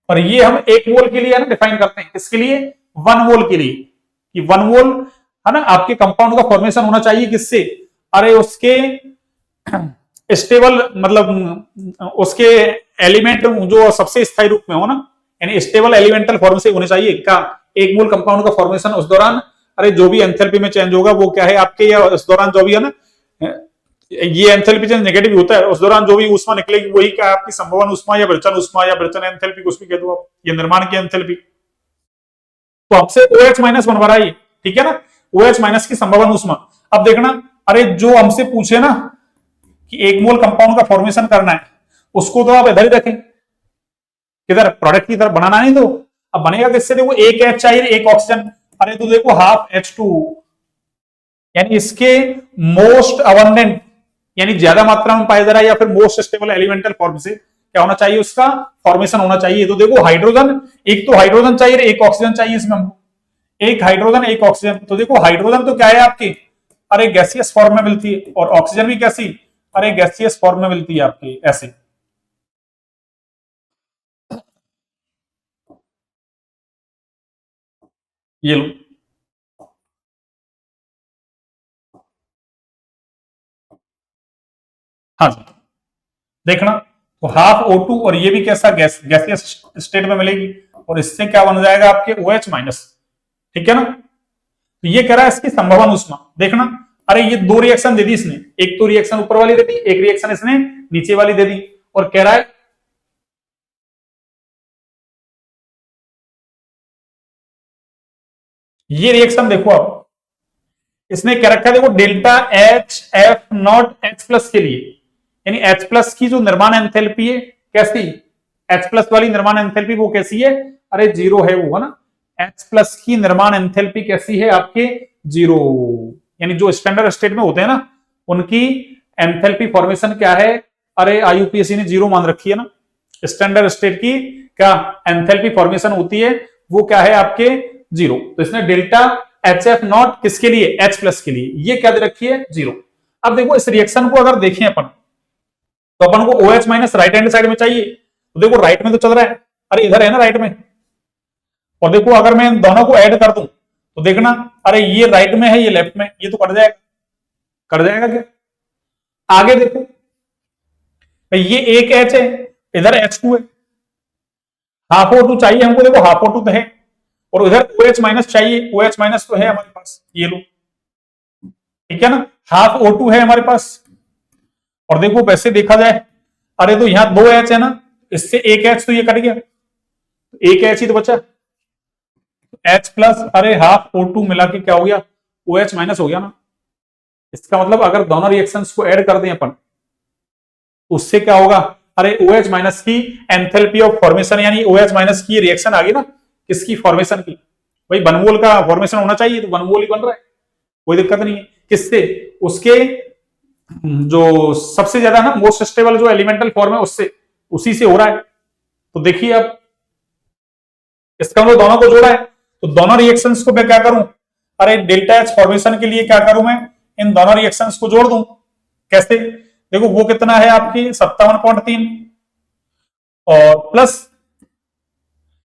और ये हम एक मोल के लिए है ना डिफाइन करते हैं, किसके लिए? 1 मोल के लिए, कि 1 मोल है ना आपके कंपाउंड का फॉर्मेशन होना चाहिए किससे? अरे उसके स्टेबल, मतलब उसके एलिमेंट जो सबसे स्थायी रूप में हो ना, यानी स्टेबल एलिमेंटल फॉर्म से होने चाहिए क्या? एक मोल कंपाउंड का फॉर्मेशन उस दौरान, अरे जो भी एंथैल्पी में चेंज होगा वो क्या है आपके, या उस दौरान जो भी है ना, ये एंथैल्पी चेंज नेगेटिव होता है, उस दौरान जो भी ऊष्मा निकलेगी वही क्या आपकी संभवन ऊष्मा, या विरचन एंथैल्पी, कुछ भी कह दो आप, ये निर्माण की एंथैल्पी। तो हमसे OH माइनस बनवा रहा है, ठीक है ना, OH माइनस की संभवन ऊष्मा। अब देखना, अरे जो हमसे पूछे ना कि एक मोल कंपाउंड का फॉर्मेशन करना है, उसको तो आप इधर ही रखें, किधर? प्रोडक्ट की तरफ बनाना नहीं, तो अब बनेगा किससे? देखो एक H चाहिए, एक ऑक्सीजन, अरे तो देखो हाफ H2, यानी इसके मोस्ट अबंडेंट, यानी ज्यादा मात्रा में पाया जा रहा है, या फिर मोस्ट स्टेबल एलिमेंटल फॉर्म से क्या होना चाहिए? उसका फॉर्मेशन होना चाहिए। तो देखो हाइड्रोजन, एक तो हाइड्रोजन चाहिए, एक ऑक्सीजन चाहिए इसमें हमको, एक हाइड्रोजन एक ऑक्सीजन। तो देखो हाइड्रोजन तो क्या है आपकी? अरे गैसियस फॉर्म में मिलती है, और ऑक्सीजन भी कैसी? अरे गैसियस फॉर्म में मिलती है आपकी, ऐसे। ये लो, हाँ जी, देखना, तो हाफ O2, और ये भी कैसा? गैसियस स्टेट में मिलेगी, और इससे क्या बन जाएगा आपके? OH माइनस, ठीक है ना। तो ये कह रहा है इसकी संभवन ऊष्मा, देखना। अरे ये दो रिएक्शन दे दी इसने, एक तो रिएक्शन ऊपर वाली दे दी, एक रिएक्शन इसने नीचे वाली दे दी, और कह रहा है ये रिएक्शन देखो आप, इसने क्या रखा है? देखो डेल्टा HF0H+ के लिए, यानी H+ की जो निर्माण एंथैल्पी है कैसी? H+ वाली निर्माण एंथैल्पी वो कैसी है? अरे जीरो है वो, है ना। H+ की निर्माण एंथैल्पी कैसी है आपके? जीरो, यानी जो स्टैंडर्ड स्टेट में होते हैं ना उनकी एंथैल्पी फॉर्मेशन क्या है? अरे IUPAC ने जीरो मान रखी है ना। स्टैंडर्ड स्टेट की क्या एंथैल्पी फॉर्मेशन होती है, वो क्या है आपके? जीरो। तो इसने डेल्टा HF0 किसके लिए? H+ के लिए, ये क्या दे रखी है? जीरो। अब देखो इस रिएक्शन को अगर देखें अपन, तो अपन को OH minus right hand side में चाहिए, तो देखो राइट में तो चल रहा है, अरे इधर है ना राइट में, और देखो अगर मैं इन दोनों को ऐड कर दूं तो देखना, अरे ये राइट में है, ये लेफ्ट में, ये तो कट जाएगा, कट जाएगा क्या? आगे देखो, भाई ये एक H है, इधर H2 है, हाफ O2 चाहिए हमको, देखो हाफ O2 तो है, और इधर OH माइनस चाहिए, OH माइनस तो है हमारे पास, ये लो, ठीक है ना, हाफ O2 है हमारे पास। और देखो वैसे देखा जाए, अरे तो यहां दो H है ना, इससे एक H तो ये कट गया, एक H ही तो बचा, H+, अरे हाफ O2 मिला के क्या हो गया? OH माइनस हो गया ना। इसका मतलब अगर दोनों रिएक्शंस को ऐड कर दें अपन, उससे क्या होगा, अरे OH माइनस की एंथैल्पी ऑफ फॉर्मेशन, यानी OH माइनस की रिएक्शन आ गई ना, किसकी फॉर्मेशन की, भाई वन मोल का फॉर्मेशन होना चाहिए, तो वन मोल ही बन रहा है, कोई दिक्कत नहीं है। किससे, उसके जो सबसे ज्यादा ना मोस्ट स्टेबल जो एलिमेंटल फॉर्म है उससे, उसी से हो रहा है। तो देखिए अब इसका मतलब दोनों को जोड़ा है, तो दोनों रिएक्शंस को मैं क्या करूं, अरे डेल्टा एच फॉर्मेशन के लिए क्या करूं मैं, इन दोनों रिएक्शंस को जोड़ दूं। कैसे, देखो वो कितना है आपकी 57.3 और प्लस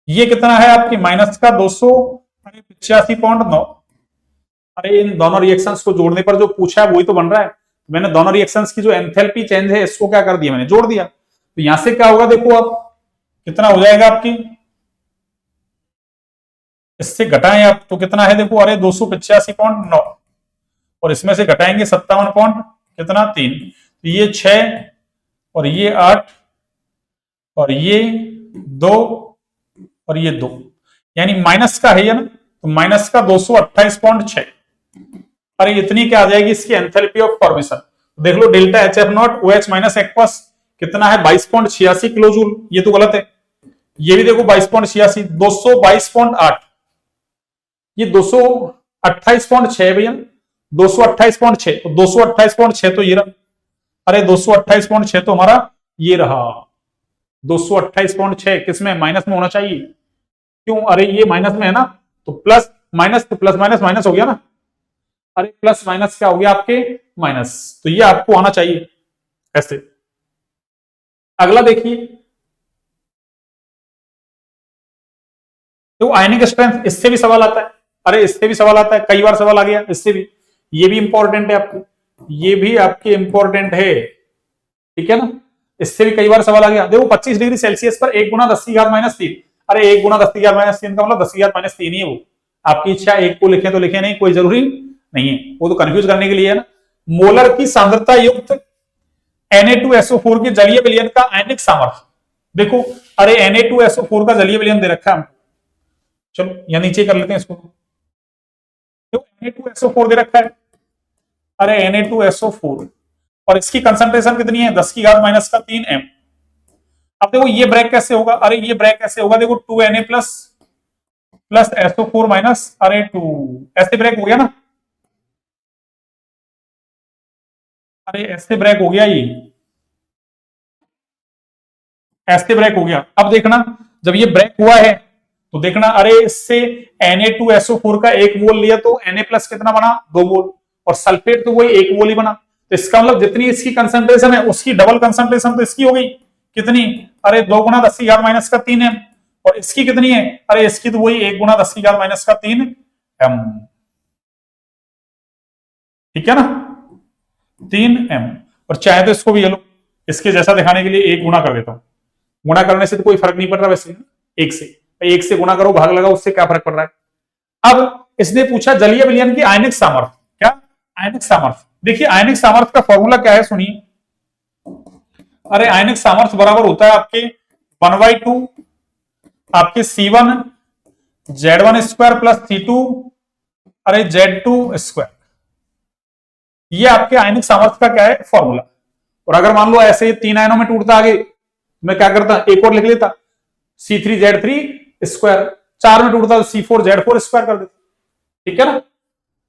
ये कितना है आपकी माइनस का 285.9। अरे इन दोनों रिएक्शंस को जोड़ने पर जो पूछा है वही तो बन रहा है, मैंने दोनों रिएक्शंस की जो एंथैल्पी चेंज है इसको क्या कर दिया, मैंने जोड़ दिया। तो यहां से क्या होगा, देखो अब कितना हो जाएगा आपकी, इससे घटाएं आप तो कितना है, देखो अरे 285.9 और इसमें से घटाएंगे 57 पॉइंट कितना 3, तो ये 6 और ये 8 और ये 2 और ये 2, यानी माइनस का है ये ना, तो माइनस का 228.6। अरे इतनी क्या आ जाएगी इसकी एंथैल्पी ऑफ फॉर्मेशन, देख लो delta H F naught OH minus aqueous कितना है 22.86 किलो जूल, ये तो गलत है, ये भी देखो 22.86, 222.8, ये 228.6 भैया, 228.6, तो 228.6 तो ये रहा, अरे 228.6 तो हमारा ये रहा, 228.6 किसमें, माइनस में होना चाहिए, क्यों, अरे ये माइनस में है ना, तो प्लस माइनस, तो प्लस माइनस माइनस हो गया ना, अरे प्लस माइनस क्या हो गया आपके माइनस, तो ये आपको आना चाहिए ऐसे। अगला देखिए, तो आयनिक स्ट्रेंथ, इससे भी सवाल आता है, अरे इससे भी सवाल आता है, कई बार सवाल आ गया इससे भी, ये भी इंपॉर्टेंट है आपको, ये भी आपके इंपॉर्टेंट है, ठीक है ना, इससे भी कई बार सवाल आ गया। देखो 25 डिग्री सेल्सियस पर 1 गुना 10⁻³ अरे 1 गुना 10⁻³ का मतलब 10⁻³ ही है वो, आपकी इच्छा एक को लिखे तो लिखे, नहीं कोई जरूरी नहीं है, वो तो कंफ्यूज करने के लिए है ना। मोलर की सांद्रता युक्त Na2SO4 के जलीय विलयन का आयनिक सामर्थ्य, देखो अरे Na2SO4 का जलीय विलयन दे रखा है, चलो या नीचे कर लेते हैं इसको, तो Na2SO4 दे रखा है, अरे Na2SO4 और इसकी कंसंट्रेशन कितनी है 10⁻³ m। अब देखो ये ब्रेक कैसे होगा, अरे ये ब्रेक कैसे होगा, देखो 2Na plus plus SO4 minus अरे 2, ऐसे ब्रेक हो गया ना, अरे ऐसे ब्रेक हो गया, ये ऐसे ब्रेक हो गया। अब देखना जब ये ब्रेक हुआ है तो देखना, अरे इससे Na2SO4 का 1 मोल लिया तो Na प्लस कितना बना 2 मोल, और सल्फेट तो वही 1 मोल ही बना, तो इसका मतलब जितनी इसकी कंसंट्रेशन है उसकी डबल कंसंट्रेशन तो इसकी हो गई, कितनी, अरे 2 गुना 10⁻³ m, और इसकी कितनी है, अरे इसकी तो वही 1 गुना 10⁻³ m, ठीक है ना 3 m, और चाहे तो इसको भी ये लो, इसके जैसा दिखाने के लिए 1 गुना कर देता हूं, गुणा करने से तो कोई फर्क नहीं पड़ रहा वैसे, एक से गुणा करो भाग लगाओ, उससे क्या फर्क पड़ रहा है। अब इसने पूछा जलीय विलयन की आयनिक सामर्थ्य, क्या आयनिक सामर्थ्य, देखिए आयनिक सामर्थ्य का फॉर्मूला क्या है सुनिए, अरे आयनिक सामर्थ्य बराबर होता है आपके 1/2 आपके C1 Z1² प्लस C2 अरे Z2², ये आपके आयनिक सामर्थ्य का क्या है फॉर्मूला। और अगर मान लो ऐसे 3 आयनों में टूटता आगे, मैं क्या करता, एक और लिख लेता C3Z3², 4 में टूटता तो C4Z4² कर देता, ठीक है ना।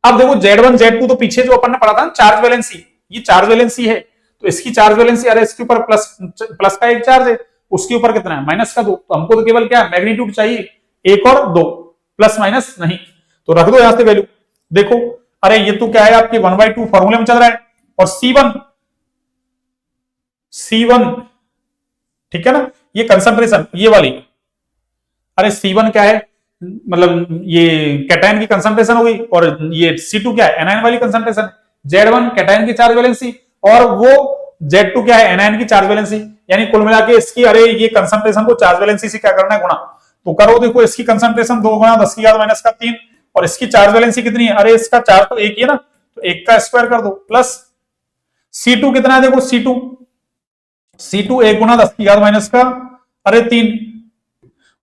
अब देखो Z1 Z2 तो पीछे जो अपन ने पढ़ा था चार्ज वैलेंसी, ये चार्ज वैलेंसी है, तो इसकी चार्ज वैलेंसी, अरे इसके ऊपर प्लस का एक चार्ज है, उसके ऊपर कितना है माइनस का 2, तो हमको तो केवल क्या मैग्नीट्यूड चाहिए 1 और 2, प्लस माइनस नहीं, तो रख दो यहां से वैल्यू। देखो अरे ये तो क्या है आपके 1/2 फॉर्मूले में चल रहा है, और C1 ठीक है ना, ये कंसंट्रेशन ये वाली, अरे C1 क्या है, मतलब ये कैटायन की कंसंट्रेशन हो गई, और ये C2 क्या है एनायन वाली कंसंट्रेशन, Z1 कैटायन की चार्ज वैलेंसी, और वो Z2 क्या है एनायन की चार्ज वैलेंसी, यानी कुल मिला के इसकी, अरे ये कंसंट्रेशन को चार्ज वैलेंसी से क्या करना है गुणा, तो करो देखो इसकी कंसंट्रेशन 2 गुना 10⁻³ और इसकी चार्ज वैलेंसी कितनी है, अरे इसका चार्ज तो एक ही है ना, तो 1 का स्क्वायर कर दो, प्लस C2 कितना है, देखो C2 1 गुना 10⁻³ अरे 3,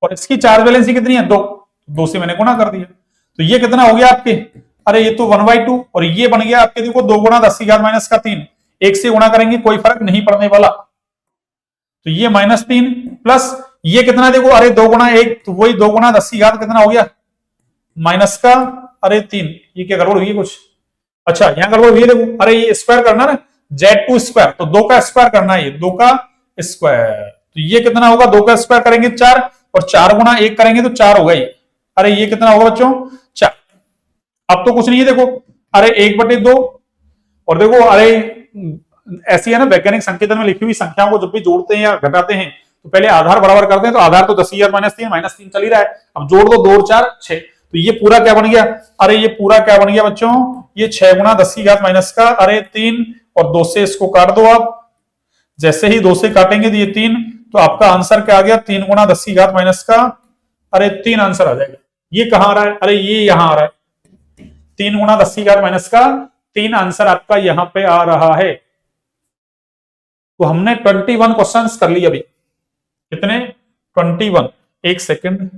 और इसकी चार्ज वैलेंसी कितनी है 2 से मैंने गुणा कर दिया, तो ये कितना हो गया आपके, अरे ये तो 1/2 और ये बन गया आपके देखो 2 गुना 10⁻³ 1 से गुणा करेंगे कोई फर्क नहीं पड़ने वाला, तो ये -3 प्लस ये कितना देखो, अरे 2 गुणा 1 तो वही 2 गुणा 10 की घात कितना हो गया माइनस का, अरे 3। ये क्या गड़बड़ हुई है कुछ? अच्छा यहां गड़बड़ हुई है देखो, अरे ये स्क्वायर करना ना, Z2 स्क्वायर, तो 2 का स्क्वायर करना है, ये 2 का स्क्वायर, तो ये कितना होगा 2 का स्क्वायर करेंगे 4, और 4 गुणा 1 करेंगे तो 4 होगा ये। अरे ये कितना होगा बच्चों 4। अब तो कुछ नहीं है देखो, अरे 1/2, और देखो अरे ऐसी है ना वैज्ञानिक संकेतन में लिखी हुई संख्याओं को जब भी जोड़ते हैं या घटाते हैं तो पहले आधार बराबर करते हैं, तो आधार तो 10,000 -3 चल ही रहा है, अब जोड़ दो 2 और 4 6, तो ये पूरा क्या बन गया, अरे ये पूरा क्या बन गया बच्चों, ये 6 गुणा 10 की घात माइनस का, अरे 3, और 2 से इसको काट दो आप, जैसे ही 2 से काटेंगे तो ये 3, तो आपका आंसर क्या आ गया 3 गुणा 10 की घात माइनस का, अरे 3 आंसर आ जाएगा। ये कहां आ रहा है, अरे ये यहां आ रहा है, 3 गुणा 10 की घात माइनस का 3 आंसर आपका यहां पे आ रहा है। तो हमने 21 क्वेश्चंस कर लिए अभी, कितने 21, एक सेकंड,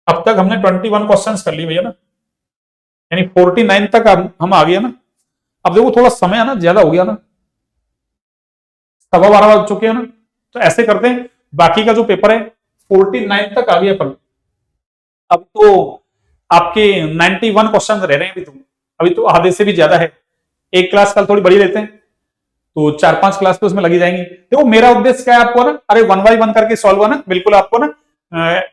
अब तक हमने 21 क्वेश्चंस कर लिए भैया ना, यानी 49 तक हम आ गए ना। अब देखो थोड़ा समय है ना ज्यादा हो गया ना, 12:15 बज चुके हैं ना, तो ऐसे करते हैं बाकी का जो पेपर है 49 तक आ गया पर, अब तो आपके 91 क्वेश्चन रह रहे हैं अभी तो आधे से भी ज्यादा है। एक क्लास कल थोड़ी बड़ी लेते हैं तो 4-5 क्लास तो उसमें लगी जाएंगी। देखो मेरा उद्देश्य क्या है आपको ना, अरे 1 बाय 1 करके सॉल्व है ना, बिल्कुल आपको ना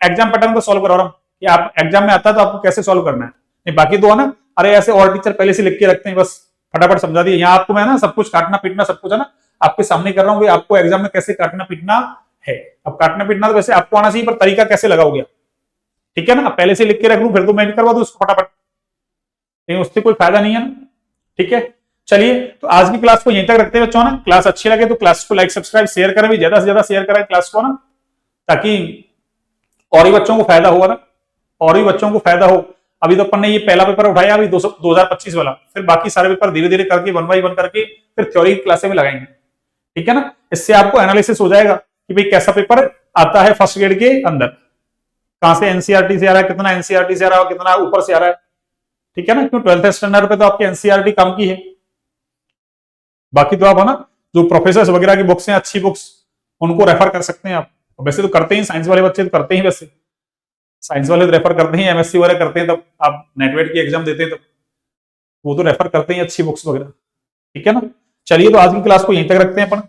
एग्जाम पैटर्न को सॉल्व करा रहा हूं कि आप एग्जाम में आता है तो आपको कैसे सॉल्व करना है, नहीं बाकी तो है ना, अरे ऐसे और टीचर पहले से लिख के रखते हैं, बस फटाफट समझा दिए। यहाँ आपको मैं ना सब कुछ काटना पीटना सब कुछ है ना आपके सामने कर रहा हूँ, आपको एग्जाम में कैसे काटना पीटना है। अब काटना पीटना तो वैसे आपको आना चाहिए, पर तरीका कैसे लगाओगे, ठीक है ना, पहले से लिख के रख लूं फिर तो मैं करवा दूं उसको फटाफट, लेकिन उससे कोई फायदा नहीं है ना, ठीक है। चलिए तो आज की क्लास को यहीं तक रखते हैं बच्चों ना, क्लास अच्छी लगे तो क्लास को लाइक सब्सक्राइब शेयर करें भी, ज्यादा से ज्यादा शेयर करें क्लास को ना, ताकि और भी बच्चों को फायदा होगा ना, और भी बच्चों को फायदा हो। अभी तो अपन ने ये पहला पेपर उठाया अभी 2025 वाला, फिर बाकी सारे पेपर धीरे धीरे करके 1 बाय 1 करके फिर थ्योरी की क्लासे में लगाएंगे, ठीक है ना। इससे आपको एनालिसिस हो जाएगा कि भाई कैसा पेपर आता है फर्स्ट ग्रेड के अंदर, कहां से एनसीईआरटी से आ रहा है, कितना एनसीईआरटी से आ रहा है, कितना ऊपर से आ रहा है, ठीक है ना, क्यों 12th स्टैंडर्ड पे तो आपकी एनसीईआरटी कम की है। बाकी तो आप है ना जो प्रोफेसर वगैरह की बुक्स हैं अच्छी बुक्स उनको रेफर कर सकते हैं आप, वैसे तो करते ही साइंस वाले बच्चे तो करते ही, वैसे साइंस वाले तो रेफर करते हैं, एमएससी वगैरह करते हैं, तब आप नेटवेट की एग्जाम देते हैं तब वो तो रेफर करते हैं अच्छी बुक्स वगैरह, ठीक है ना। चलिए तो आज की क्लास को यहीं तक रखते हैं अपन।